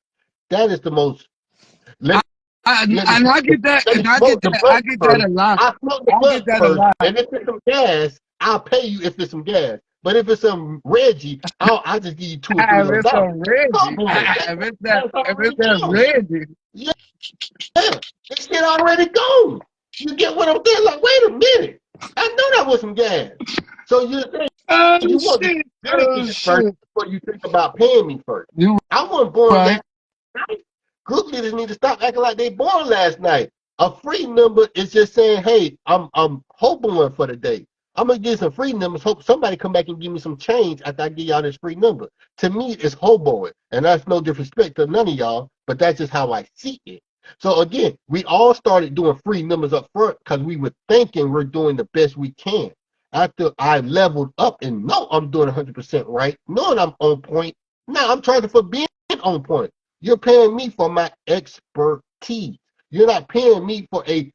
That is the most. Let, let me And I get that, let me and I smoke get the that, I blunt get that first. a lot. I smoke the I blunt get that a first, lot. and if it's some gas, I'll pay you if it's some gas. But if it's some Reggie, I'll just give you $2 or If it's a $3. Reggie, Come on, if it's that, that's if it's already that gone. Reggie, Yeah, this shit already gone. You get what I'm saying? Like, wait a minute. I know that was some gas. So you're saying oh you want the shit, oh benefits first shit, before you think about paying me first. you I wasn't born right? last night. Group leaders need to stop acting like they born last night. A free number is just saying, hey, I'm hoboing for the day. I'm gonna get some free numbers. Hope somebody come back and give me some change after I give y'all this free number. To me, it's hoboing, and that's no disrespect to none of y'all, but that's just how I see it. So again, we all started doing free numbers up front because we were thinking we're doing the best we can. After I leveled up and know I'm doing 100% right, knowing I'm on point, now I'm charging for being on point. You're paying me for my expertise. You're not paying me for a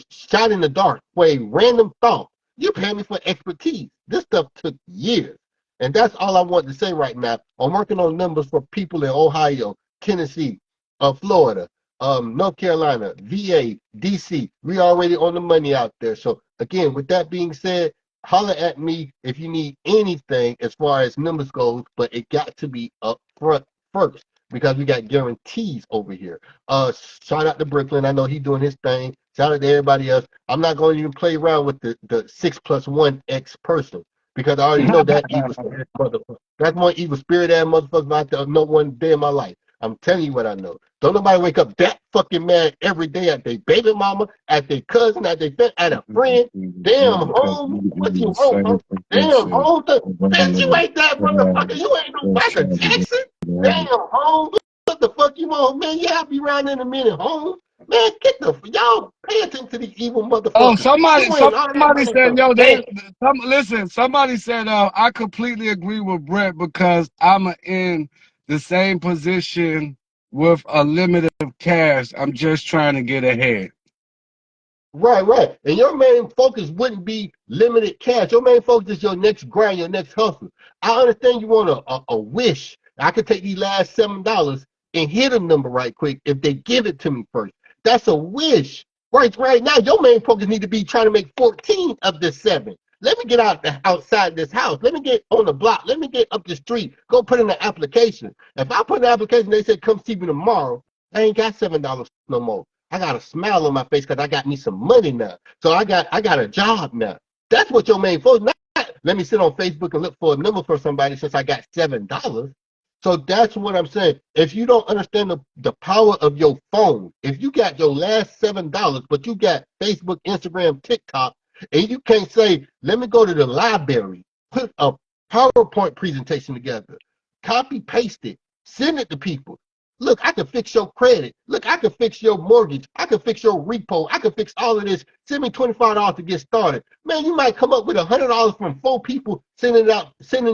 shot in the dark, for a random thought. You're paying me for expertise. This stuff took years. And that's all I want to say right now. I'm working on numbers for people in Ohio, Tennessee, Florida, North Carolina, VA, DC. We already on the money out there. So again, with that being said, holler at me if you need anything as far as numbers goes, but it got to be up front first because we got guarantees over here. Shout out to Brooklyn. I know he's doing his thing. Shout out to everybody else. I'm not going to even play around with the 6+1 X person because I already know that evil spirit motherfucker. That's one evil spirit ass motherfucker I don't know one day in my life. I'm telling you what I know. Don't nobody wake up that fucking mad every day at their baby mama, at their cousin, at their at a friend. Damn home, what you want, home? Damn home, bitch, you ain't that motherfucker. You ain't no Michael Jackson. Damn home, what the fuck you want, man? Yeah, I'll be around in a minute, home. Man, get the y'all pay attention to these evil Oh, motherfuckers. somebody, You ain't all that somebody money said, for yo, damn. listen, somebody said, I completely agree with Brett because I'm in the same position with a limit of cash. I'm just trying to get ahead. Right, right. And your main focus wouldn't be limited cash. Your main focus is your next grind, your next hustle. I understand you want a wish. I could take these last $7 and hit a number right quick if they give it to me first. That's a wish. Right now, your main focus need to be trying to make 14 of this 7. Let me get outside this house. Let me get on the block. Let me get up the street. Go put in the application. If I put in the application, they say come see me tomorrow. I ain't got $7 no more. I got a smile on my face because I got me some money now. So I got a job now. That's what your main focus. Not let me sit on Facebook and look for a number for somebody since I got $7. So that's what I'm saying. If you don't understand the power of your phone, if you got your last $7, but you got Facebook, Instagram, TikTok, and you can't say, let me go to the library, put a PowerPoint presentation together, copy paste it, send it to people. Look, I can fix your credit. Look, I can fix your mortgage. I can fix your repo. I can fix all of this. Send me $25 to get started. Man, you might come up with $100 from 4 people sending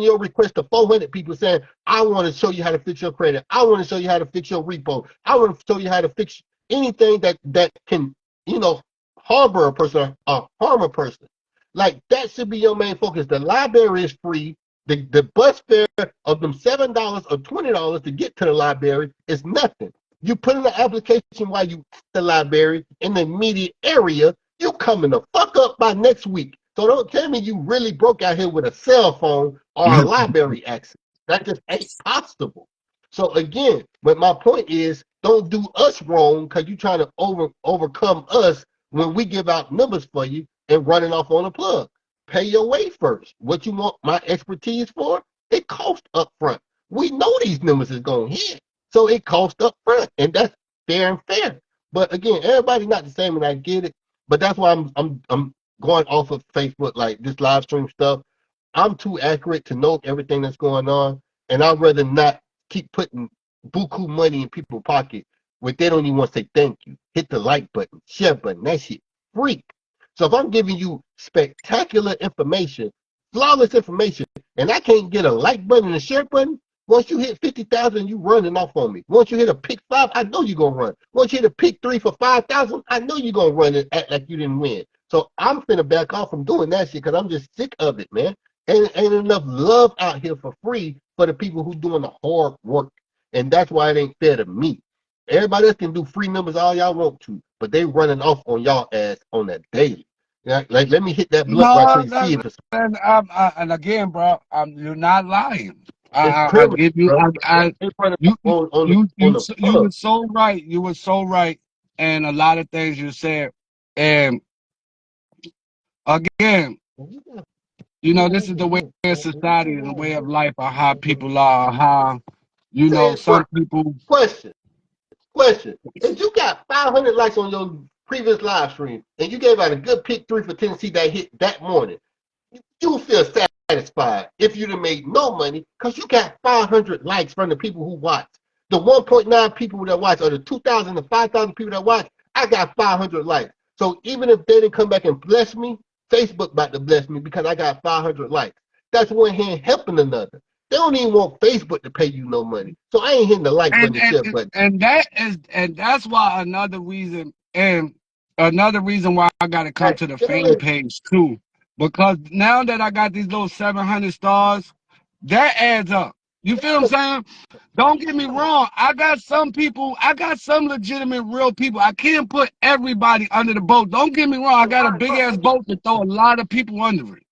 your request to 400 people saying, I want to show you how to fix your credit. I want to show you how to fix your repo. I want to show you how to fix anything that can, you know, harbor a person or harm a person. Like that should be your main focus. The library is free. The bus fare of them $7 or $20 to get to the library is nothing. You put in the application while you at the library in the immediate area, you coming the fuck up by next week. So don't tell me you really broke out here with a cell phone or a library access. That just ain't possible. So again, but my point is, don't do us wrong because you're trying to overcome us when we give out numbers for you and running off on a plug. Pay your way first. What you want my expertise for? It costs up front. We know these numbers is going to hit. So it costs up front. And that's fair and fair. But again, everybody's not the same and I get it. But that's why I'm going off of Facebook, like this live stream stuff. I'm too accurate to know everything that's going on. And I'd rather not keep putting buku money in people's pocket where they don't even want to say thank you. Hit the like button, share button, that shit free. So if I'm giving you spectacular information, flawless information, and I can't get a like button and a share button, Once you hit 50,000, you running off on me. Once you hit a pick 5, I know you're gonna run. Once you hit a pick 3 for 5,000, I know you're gonna run and act like you didn't win. So I'm finna back off from doing that shit because I'm just sick of it, man. Ain't enough love out here for free for the people who doing the hard work. And that's why it ain't fair to me. Everybody else can do free numbers all y'all want to, but they running off on y'all ass on that daily. Like, let me hit that blunt right No, quick to see if it's and again, bro, you're not lying. it's I criminal, give you, bro. They running you, on the you bug. were so right. You were so right, and a lot of things you said. And again, this is the way of society, the way of life, or how people are, how some people. Question. Question. If you got 500 likes on your previous live stream and you gave out a good pick 3 for Tennessee that hit that morning, you feel satisfied if you'd have made no money because you got 500 likes from the people who watch. The 1.9 people that watch or the 2,000 to 5,000 people that watch, I got 500 likes. So even if they didn't come back and bless me, Facebook about to bless me because I got 500 likes. That's one hand helping another. They don't even want Facebook to pay you no money. So I ain't hitting the like button, the share button. And that's why another reason why I got to come to the fan page too, because now that I got these little 700 stars, that adds up. You feel what I'm saying? Don't get me wrong. I got some legitimate real people. I can't put everybody under the boat. Don't get me wrong. I got a big ass boat to throw a lot of people under it.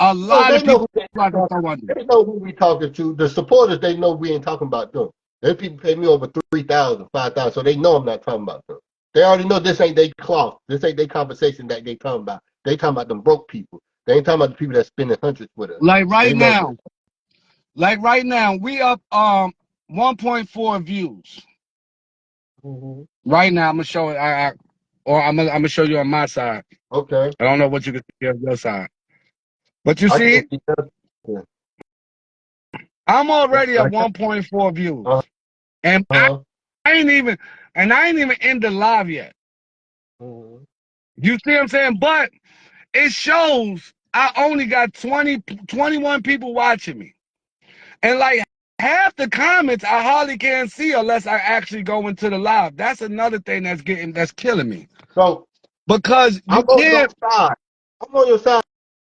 A lot of people I can throw under it. They know who we talking to. The supporters, they know we ain't talking about them. Those people pay me over 3,000, 5,000, so they know I'm not talking about them. They already know this ain't their cloth. This ain't their conversation that they talking about. They talking about them broke people. They ain't talking about the people that spending hundreds with us. Like right now, we up 1.4 views. Mm-hmm. Right now, I'm gonna show it. I'm gonna show you on my side. Okay. I don't know what you can see on your side, but you see, I'm already at 1.4 views, and I ain't even in the live yet. Mm-hmm. You see what I'm saying? But it shows I only got 21 people watching me, and like half the comments I hardly can see unless I actually go into the live. That's another thing that's killing me. So because you can't. I'm on your side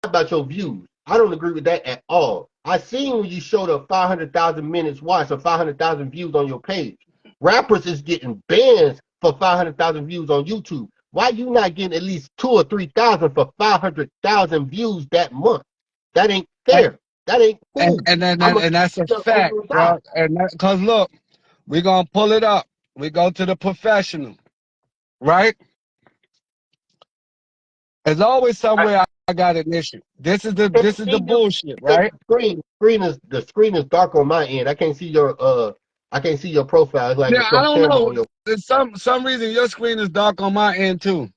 about your views. I don't agree with that at all. I seen when you showed up 500,000 minutes watched or 500,000 views on your page. Rappers is getting bans for 500,000 views on YouTube. Why you not getting at least 2 or 3,000 for 500,000 views that month? That ain't fair. That ain't cool. And that's a fact, bro. And because look, we're gonna pull it up. We go to the professional, right? There's always somewhere I got an issue. This is the bullshit, right? The screen is dark on my end. I can't see your profile. It's like Yeah, I don't know. There's some reason your screen is dark on my end too.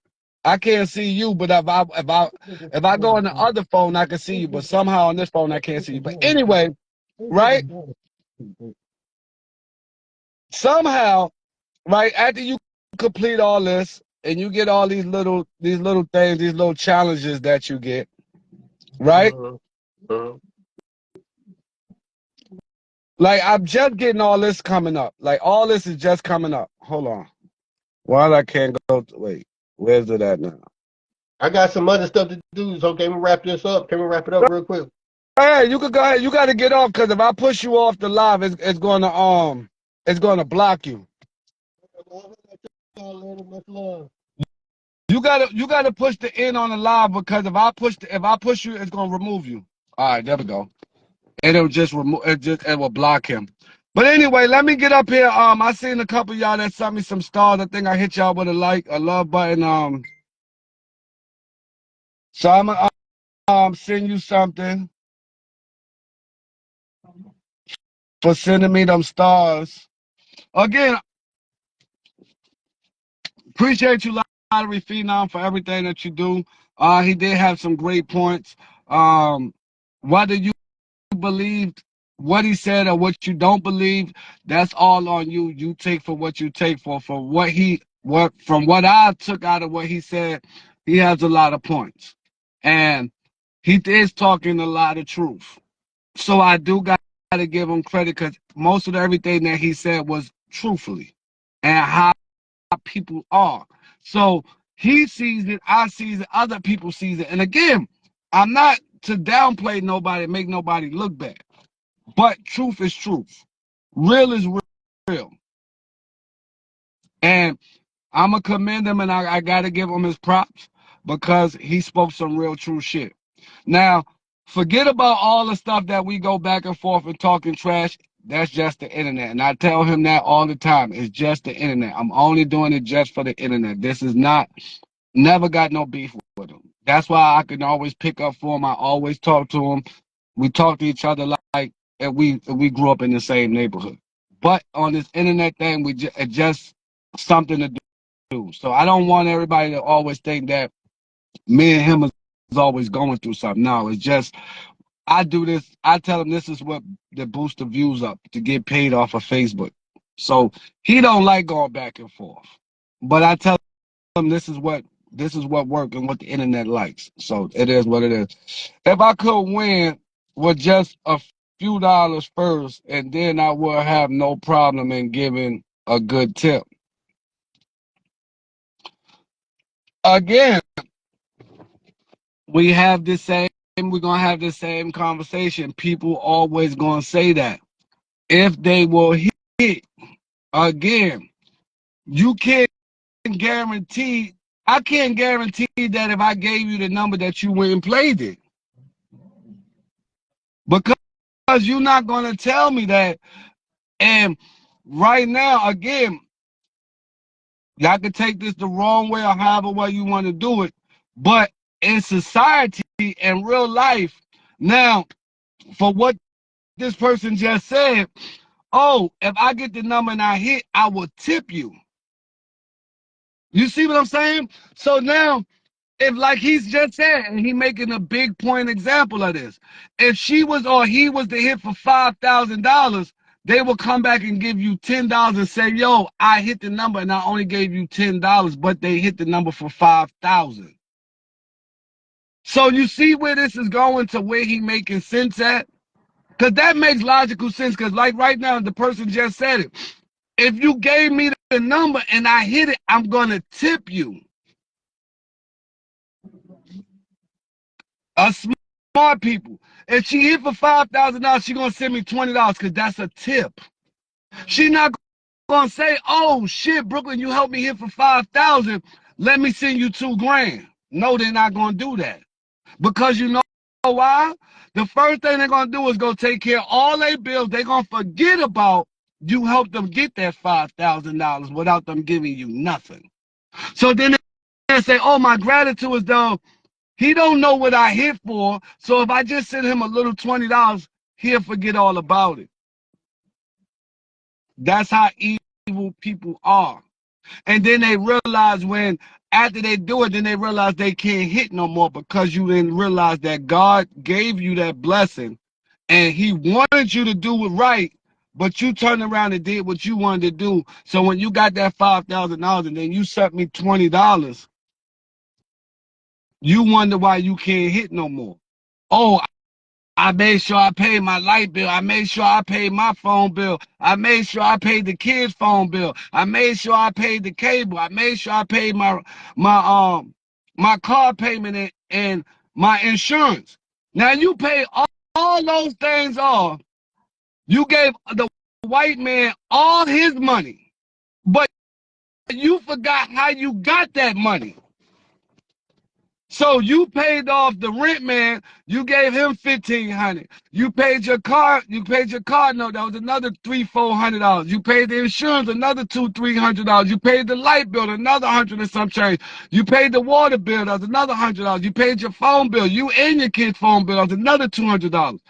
I can't see you, but if I go on the other phone, I can see you. But somehow on this phone, I can't see you. But anyway, right? Somehow, right after you complete all this and you get all these little things, these little challenges that you get, right? Like I'm just getting all this coming up. Like all this is just coming up. Hold on. While I can't go. Wait, where's it at now? I got some other stuff to do, so can we wrap this up? Can we wrap it up real quick? Hey, you could go ahead. You got to get off because if I push you off the live, it's gonna block you. You gotta push the end on the live because if I push you, it's gonna remove you. All right, there we go. It'll just remove it will block him. But anyway, let me get up here. I seen a couple of y'all that sent me some stars. I think I hit y'all with a love button. So I'm gonna send you something for sending me them stars. Again, appreciate you, Lottery Phenom, for everything that you do. He did have some great points. Whether you believed what he said or what you don't believe, that's all on you. You take for what you take for. From what I took out of what he said, he has a lot of points. And he is talking a lot of truth. So I do got to give him credit because most of everything that he said was truthfully and how people are. So he sees it, I sees it, other people sees it. And again, I'm not to downplay nobody, make nobody look bad. But truth is truth. Real is real. And I'm going to commend him and I got to give him his props because he spoke some real true shit. Now, forget about all the stuff that we go back and forth and talking trash. That's just the internet. And I tell him that all the time. It's just the internet. I'm only doing it just for the internet. This is not, never got no beef with him. That's why I can always pick up for him. I always talk to him. We talk to each other like we grew up in the same neighborhood. But on this internet thing, it's just something to do. So I don't want everybody to always think that me and him is always going through something. No, it's just I do this. I tell him this is what to boost the views up to get paid off of Facebook. So he don't like going back and forth. But I tell him this is what works and what the internet likes. So it is what it is. If I could win with just a few dollars first, and then I would have no problem in giving a good tip. Again, we're gonna have the same conversation. People always gonna say that. If they will hit again, you can't guarantee I can't guarantee that if I gave you the number that you went and played it. Because you're not gonna tell me that. And right now, again, y'all can take this the wrong way or however way you want to do it. But in society and real life, now for what this person just said, oh, if I get the number and I hit, I will tip you. You see what I'm saying? So now, if like he's just said, and he making a big point example of this, if she was or he was to hit for $5,000, they will come back and give you $10 and say, yo, I hit the number and I only gave you $10, but they hit the number for 5,000. So you see where this is going to where he making sense at? Because that makes logical sense. Because like right now, the person just said it. If you gave me the number and I hit it, I'm going to tip you. Smart people. If she hit for $5,000, she going to send me $20 because that's a tip. She not going to say, oh, shit, Brooklyn, you helped me hit for 5,000. Let me send you $2,000. No, they're not going to do that. Because you know why? The first thing they're going to do is go take care of all their bills. They're going to forget about you helped them get that $5,000 without them giving you nothing. So then they say, oh, my gratitude is done. He don't know what I hit for. So if I just send him a little $20, he'll forget all about it. That's how evil people are. And then they realize when after they do it, then they realize they can't hit no more because you didn't realize that God gave you that blessing and he wanted you to do it right, but you turned around and did what you wanted to do. So when you got that $5,000 and then you sent me $20, you wonder why you can't hit no more. Oh, I made sure I paid my light bill. I made sure I paid my phone bill. I made sure I paid the kids' phone bill. I made sure I paid the cable. I made sure I paid my car payment and my insurance. Now you pay all those things off. You gave the white man all his money, but you forgot how you got that money. So you paid off the rent man, you gave him $1,500. You paid your car note, that was another $300-400. You paid the insurance, another $200-300. You paid the light bill, another 100 and some change. You paid the water bill, that was another $100. You paid your phone bill, you and your kid's phone bill, that was another $200.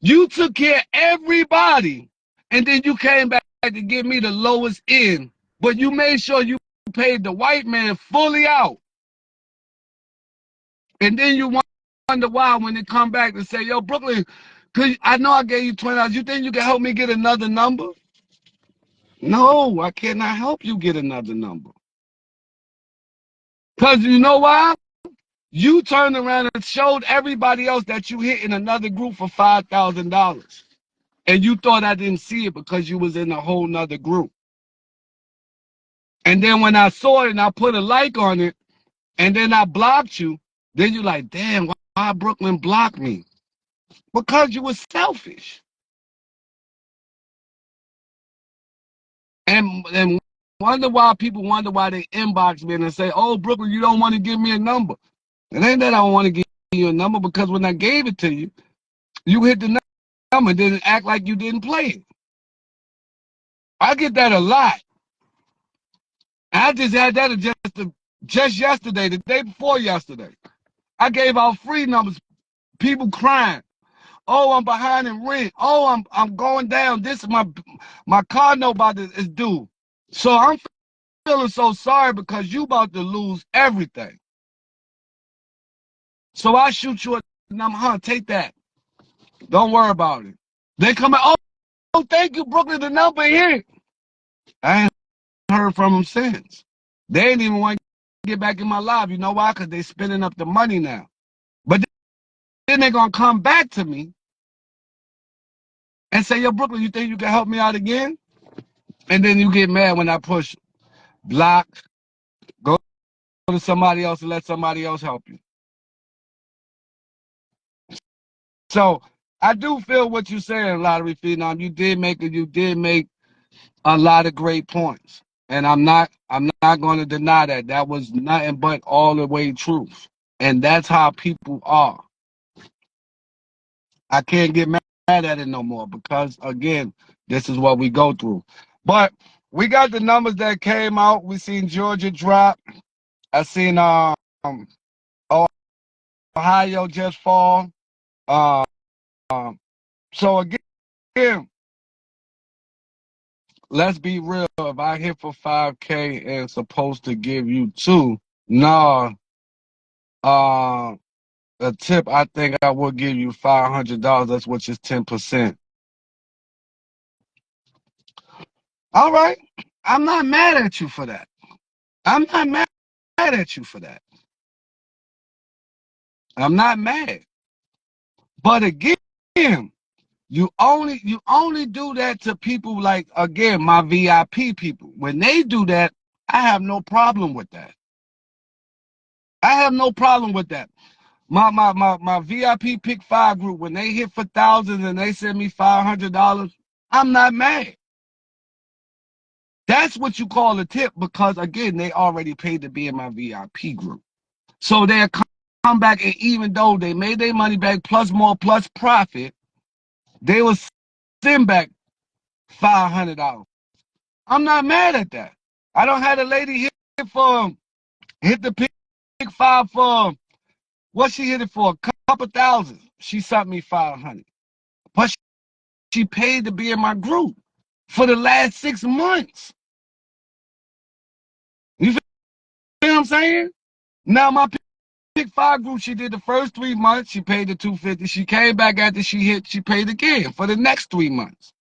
You took care of everybody, and then you came back to give me the lowest end, but you made sure you paid the white man fully out. And then you wonder why when they come back and say, yo, Brooklyn, I know I gave you $20. You think you can help me get another number? No, I cannot help you get another number. Because you know why? You turned around and showed everybody else that you hit in another group for $5,000. And you thought I didn't see it because you was in a whole nother group. And then when I saw it and I put a like on it, and then I blocked you, then you like, damn, why Brooklyn blocked me? Because you was selfish. And wonder why people wonder why they inbox me and say, oh, Brooklyn, you don't want to give me a number. It ain't that I don't want to give you a number, because when I gave it to you, you hit the number and didn't act like you didn't play it. I get that a lot. I just had that just yesterday, the day before yesterday. I gave out free numbers, people crying. Oh, I'm behind in rent. Oh, I'm going down. This is my car note is due. So I'm feeling so sorry because you about to lose everything. So I shoot you a number, huh? Take that. Don't worry about it. They come out, oh, thank you, Brooklyn, the number here. I ain't heard from them since. They ain't even want to get back in my life. You know why? Because they spending up the money now. But then they're going to come back to me and say, yo, Brooklyn, you think you can help me out again? And then you get mad when I push block, go to somebody else and let somebody else help you. So I do feel what you're saying, Lottery Phenom. You did make a lot of great points. And I'm not going to deny that. That was nothing but all the way truth. And that's how people are. I can't get mad at it no more because, again, this is what we go through. But we got the numbers that came out. We seen Georgia drop. I seen Ohio just fall. Um, so again, let's be real. If I hit for 5K and supposed to give you 2, no, a tip, I think I will give you $500. That's which is 10%. All right, I'm not mad at you for that. I'm not mad at you for that. I'm not mad. But again, you only do that to people like, again, my VIP people. When they do that, I have no problem with that. I have no problem with that. My VIP Pick 5 group, when they hit for thousands and they send me $500, I'm not mad. That's what you call a tip because, again, they already paid to be in my VIP group. So they'll come back, and even though they made their money back plus more plus profit, they will send back $500. I'm not mad at that. I don't have a lady hit the Pick 5 for, what she hit it for? A couple thousand. She sent me $500. But she paid to be in my group for the last 6 months. You feel what I'm saying? Now my Pick 5 group, she did the first 3 months. She paid the $250. She came back after she hit. She paid again for the next 3 months.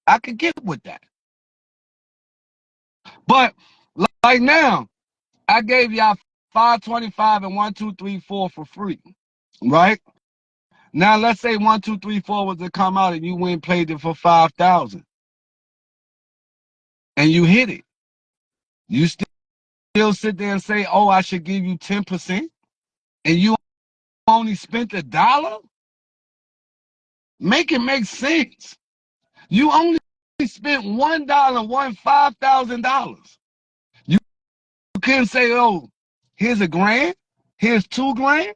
I could get with that. But like now, I gave y'all 525 and 1, 2, 3, 4 for free, right? Now let's say 1, 2, 3, 4 was to come out and you went and played it for 5,000, and you hit it. You still sit there and say, "Oh, I should give you 10%," and you only spent $1? Make it make sense. You only spent $1, won $5,000. You can't say, "Oh, here's $1,000, here's $2,000."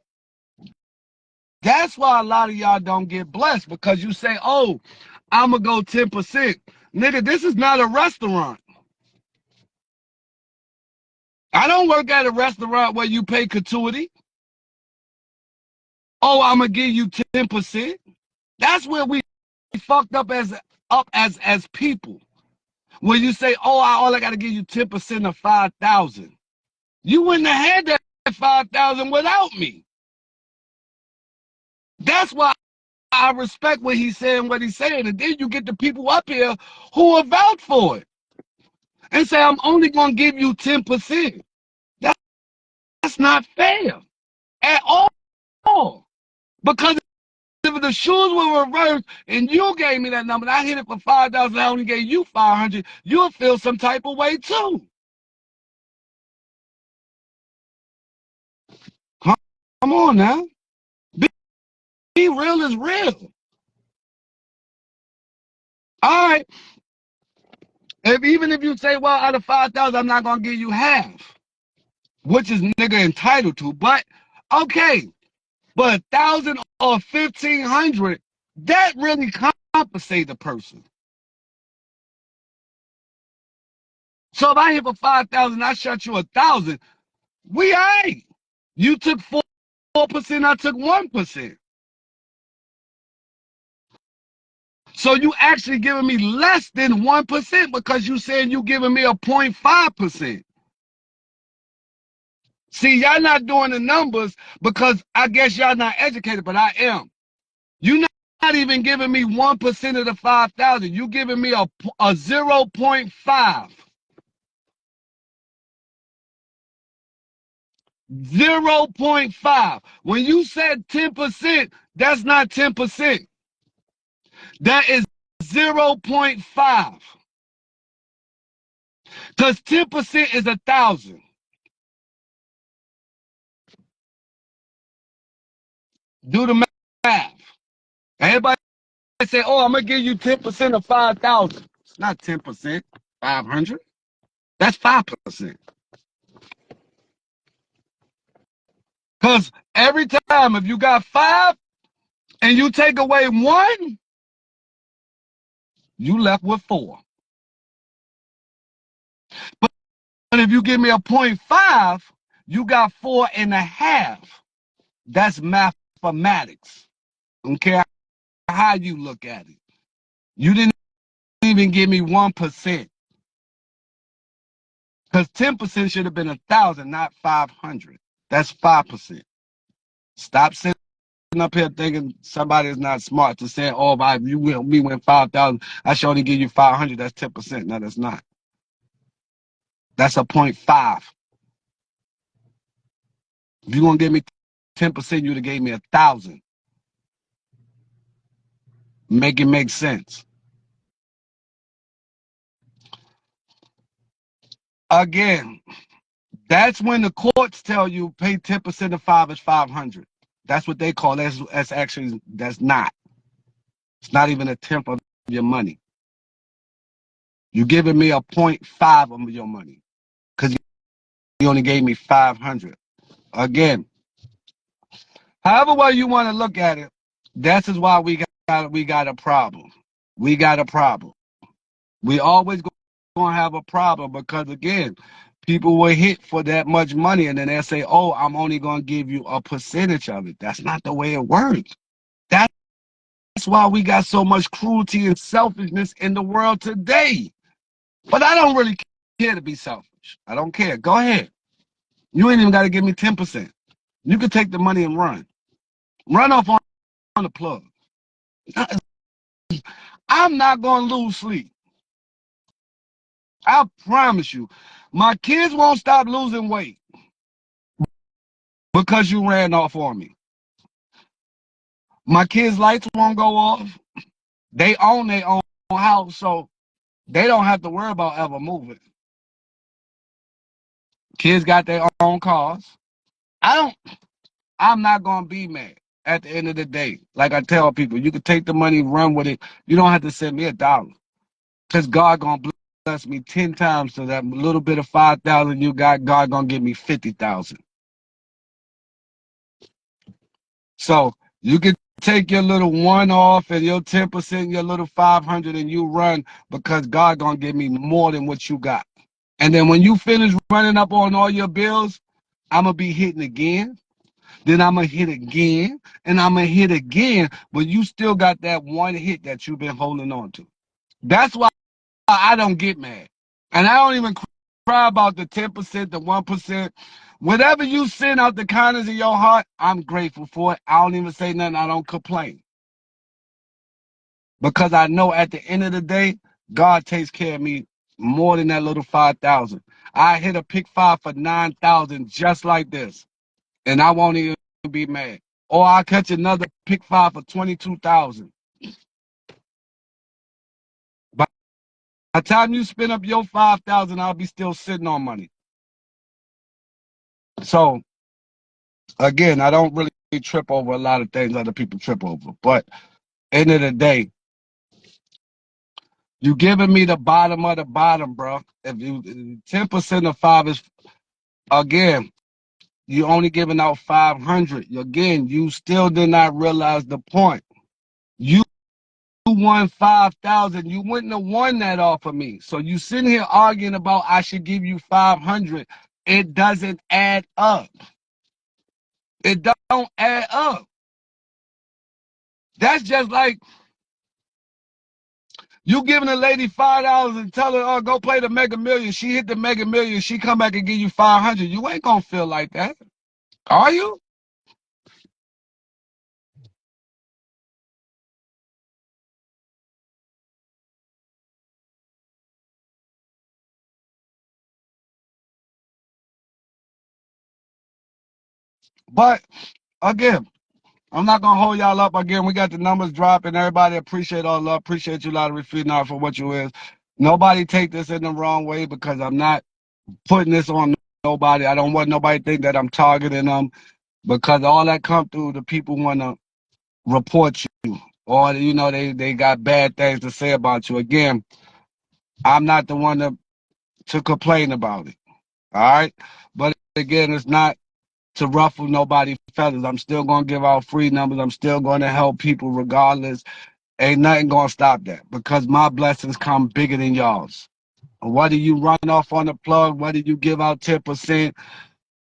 That's why a lot of y'all don't get blessed, because you say, "Oh, I'm gonna go 10%." Nigga, this is not a restaurant. I don't work at a restaurant where you pay gratuity. Oh, I'm gonna give you 10%. That's where we fucked up as people. When you say, "Oh, all I gotta give you 10% of 5,000," you wouldn't have had that 5,000 without me. That's why I respect what he's saying, and then you get the people up here who will vouch for it and say, "I'm only gonna give you 10%." That's not fair at all. Because if the shoes were reversed and you gave me that number, and I hit it for 5,000, I only gave you 500, you'll feel some type of way too. Come on now. Be real is real. All right. Even if you say, well, out of 5,000, I'm not going to give you half, which is nigga entitled to. But, okay. But 1,000 or 1,500, that really compensate the person. So if I hit for 5,000, I shut you 1,000, we all right. You took 4%, I took 1%. So you actually giving me less than 1% because you saying you giving me a 0.5%. See, y'all not doing the numbers because I guess y'all not educated, but I am. You not even giving me 1% of the 5,000. You giving me a 0.5. 0.5. When you said 10%, that's not 10%. That is 0.5. Because 10% is 1,000. Do the math. Everybody say, oh, I'm going to give you 10% of 5,000. It's not 10%, 500. That's 5%. Because every time, if you got 5 and you take away 1, you left with 4. But if you give me a 0.5, you got 4.5. That's mathematics. I don't care how you look at it. You didn't even give me 1%. Because 10% should have been 1,000, not 500. That's 5%. Stop sitting up here thinking somebody is not smart to say, oh, if you win 5,000, I should only give you 500. That's 10%. No, that's not. That's a 0.5. If you're going to give me 10%, you'd have gave me 1,000. Make it make sense. Again, that's when the courts tell you pay 10% of 5 is 500. That's what they call it. That's actually, that's not. It's not even a tenth of your money. You're giving me a 0.5 of your money because you only gave me 500. Again, however way you want to look at it, that's is why we got a problem. We got a problem. We always going to have a problem because, again, people will hit for that much money and then they'll say, oh, I'm only going to give you a percentage of it. That's not the way it works. That's why we got so much cruelty and selfishness in the world today. But I don't really care to be selfish. I don't care. Go ahead. You ain't even got to give me 10%. You can take the money and run. Run off on the plug. I'm not going to lose sleep. I promise you. My kids won't stop losing weight because you ran off on me. My kids' lights won't go off. They own their own house, so they don't have to worry about ever moving. Kids got their own cars. I'm not going to be mad at the end of the day. Like I tell people, you can take the money, run with it. You don't have to send me $1. Because God going to bless me 10 times to that little bit of 5,000 you got. God going to give me 50,000. So you can take your little 1 off and your 10%, your little 500, and you run because God going to give me more than what you got. And then when you finish running up on all your bills, I'm going to be hitting again. Then I'm going to hit again, and I'm going to hit again, but you still got that one hit that you've been holding on to. That's why I don't get mad. And I don't even cry about the 10%, the 1%. Whatever you send out the kindness of your heart, I'm grateful for it. I don't even say nothing. I don't complain. Because I know at the end of the day, God takes care of me more than that little 5,000. I hit a pick 5 for 9,000 just like this. And I won't even be mad. or I catch another pick 5 for 22,000. By the time you spend up your 5,000, I'll be still sitting on money. So again, I don't really trip over a lot of things other people trip over. But end of the day, you giving me the bottom of the bottom, bro. If you 10% of 5 is, again, you only giving out 500. Again, you still did not realize the point. You won 5,000. You wouldn't have won that off of me. So you sitting here arguing about I should give you 500. It doesn't add up. It don't add up. That's just like you giving a lady $5 and tell her, oh, go play the Mega Millions. She hit the Mega Millions. She come back and give you 500. You ain't gonna feel like that, are you? But again, I'm not gonna hold y'all up again. We got the numbers dropping. Everybody appreciate all love. Appreciate you, Lottery Phenom, for what you is. Nobody take this in the wrong way because I'm not putting this on nobody. I don't want nobody to think that I'm targeting them because all that come through the people want to report you or they got bad things to say about you. Again, I'm not the one to complain about it. All right, but again, it's not to ruffle nobody's feathers. I'm still gonna give out free numbers. I'm still gonna help people regardless. Ain't nothing gonna stop that because my blessings come bigger than y'all's. Whether you run off on the plug, whether you give out 10%,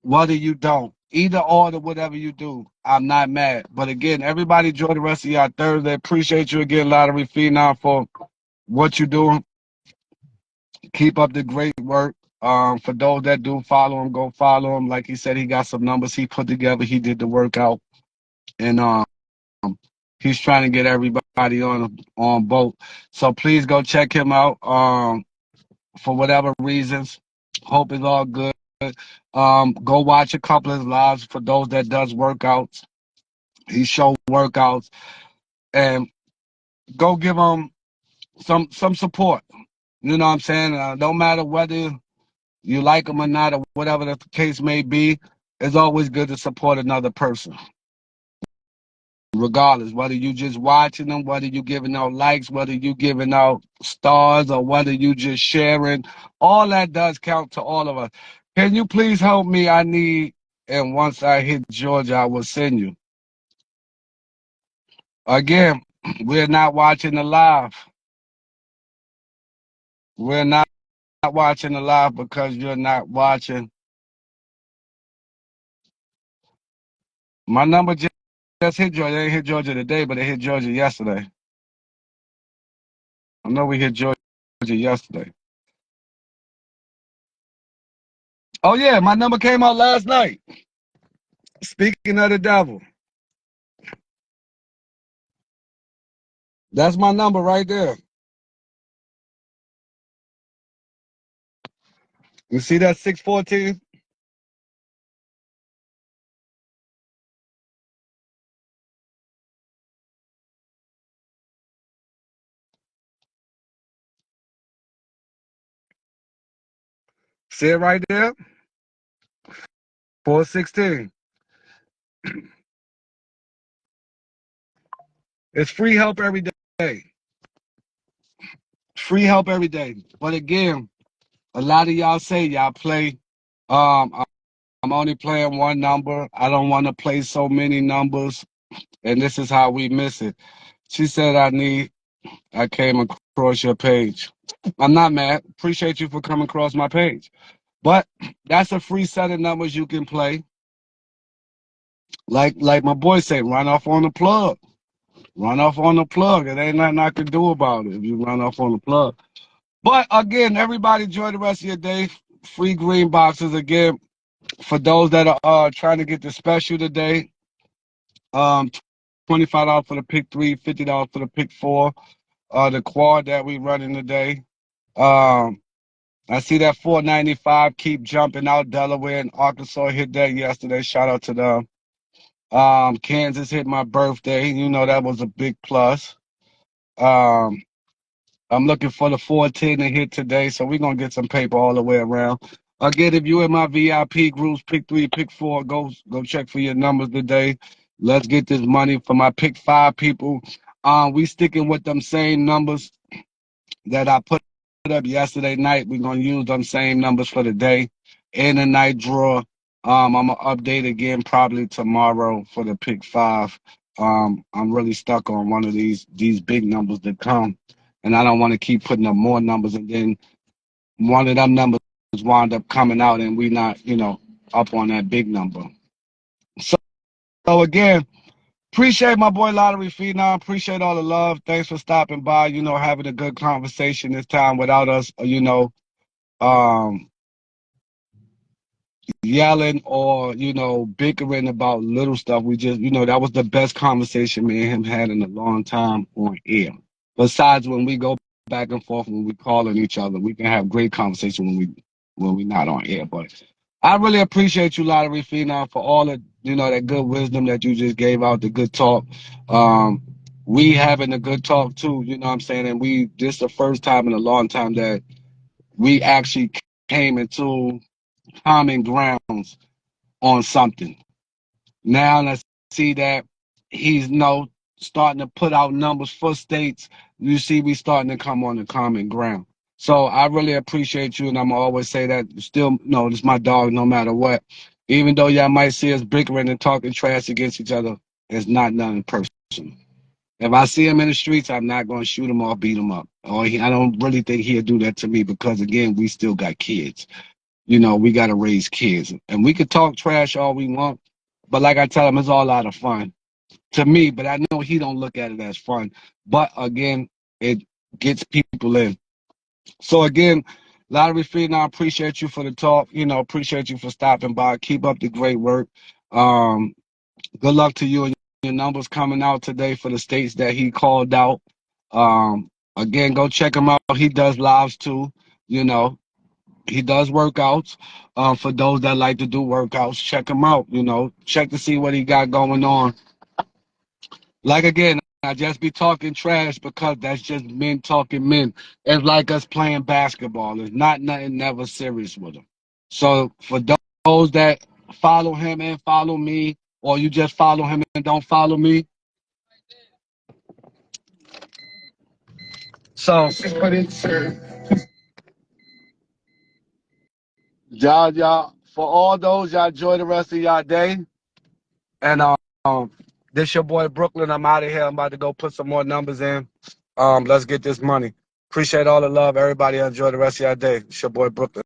whether you don't, either or, whatever you do, I'm not mad. But again, everybody enjoy the rest of y'all Thursday. Appreciate you again, Lottery Phenom, for what you're doing. Keep up the great work. For those that do follow him, go follow him. Like he said, he got some numbers he put together. He did the workout, and he's trying to get everybody on boat. So please go check him out. For whatever reasons, hope it's all good. Go watch a couple of his lives for those that does workouts. He show workouts, and go give him some support. You know what I'm saying? No matter whether you like him or not, or whatever the case may be, it's always good to support another person. Regardless, whether you just watching them, whether you giving out likes, whether you giving out stars, or whether you just sharing, all that does count to all of us. Can you please help me? I need, and once I hit Georgia, I will send you. Again, we're not watching the live. We're not watching the live because you're not watching. My number just hit Georgia. It ain't hit Georgia today, but it hit Georgia yesterday. I know we hit Georgia yesterday. Oh yeah, my number came out last night. Speaking of the devil, that's my number right there. You see that 614? See it right there? 416. It's free help every day. Free help every day. But again, a lot of y'all say y'all play. I'm only playing one number. I don't want to play so many numbers, and this is how we miss it. She said I came across your page. I'm not mad. Appreciate you for coming across my page. But that's a free set of numbers you can play. Like my boy said, run off on the plug. Run off on the plug. It ain't nothing I can do about it if you run off on the plug. But again, everybody enjoy the rest of your day. Free green boxes again. For those that are trying to get the special today, um, $25 for the pick 3, $50 for the pick 4. The quad that we running today. I see that 495 keep jumping out. Delaware and Arkansas hit that yesterday. Shout out to them. Kansas hit my birthday. You know, that was a big plus. Um, I'm looking for the 410 to hit today, so we're gonna get some paper all the way around. Again, if you in my VIP groups, pick 3, pick 4, go check for your numbers today. Let's get this money for my pick 5 people. We sticking with them same numbers that I put up yesterday night. We're gonna use them same numbers for the day in the night draw. I'm gonna update again probably tomorrow for the pick 5. I'm really stuck on one of these big numbers that come, and I don't want to keep putting up more numbers, and then one of them numbers wind up coming out, and we not, up on that big number. So, again, appreciate my boy Lottery Phenom. Appreciate all the love. Thanks for stopping by. Having a good conversation this time without us, um, yelling or bickering about little stuff. We just, that was the best conversation me and him had in a long time on air. Besides when we go back and forth when we calling each other, we can have great conversation when we not on air. But I really appreciate you, Lottery Phenom, for all the that good wisdom that you just gave out, the good talk. We having a good talk too, you know what I'm saying? And this the first time in a long time that we actually came into common grounds on something. Now let's see that he's starting to put out numbers for states. You see, we starting to come on the common ground. So I really appreciate you, and I'm gonna always say that. Still, no, this is my dog, no matter what. Even though y'all might see us bickering and talking trash against each other, it's not nothing personal. If I see him in the streets, I'm not gonna shoot him or beat him up. I don't really think he'll do that to me because again, we still got kids. We got to raise kids. And we could talk trash all we want, but like I tell him, it's all out of fun to me, but I know he don't look at it as fun. But again, it gets people in. So again, Lottery Feed, I appreciate you for the talk. Appreciate you for stopping by. Keep up the great work. Good luck to you and your numbers coming out today for the states that he called out. Again, go check him out. He does lives too, you know. He does workouts. For those that like to do workouts, check him out. Check to see what he got going on. Like again, I just be talking trash because that's just men talking men. It's like us playing basketball. It's not nothing never serious with him. So for those that follow him and follow me, or you just follow him and don't follow me. So y'all, for all those, y'all enjoy the rest of y'all day. And this your boy Brooklyn. I'm out of here. I'm about to go put some more numbers in. Let's get this money. Appreciate all the love, everybody. Enjoy the rest of your day. It's your boy Brooklyn.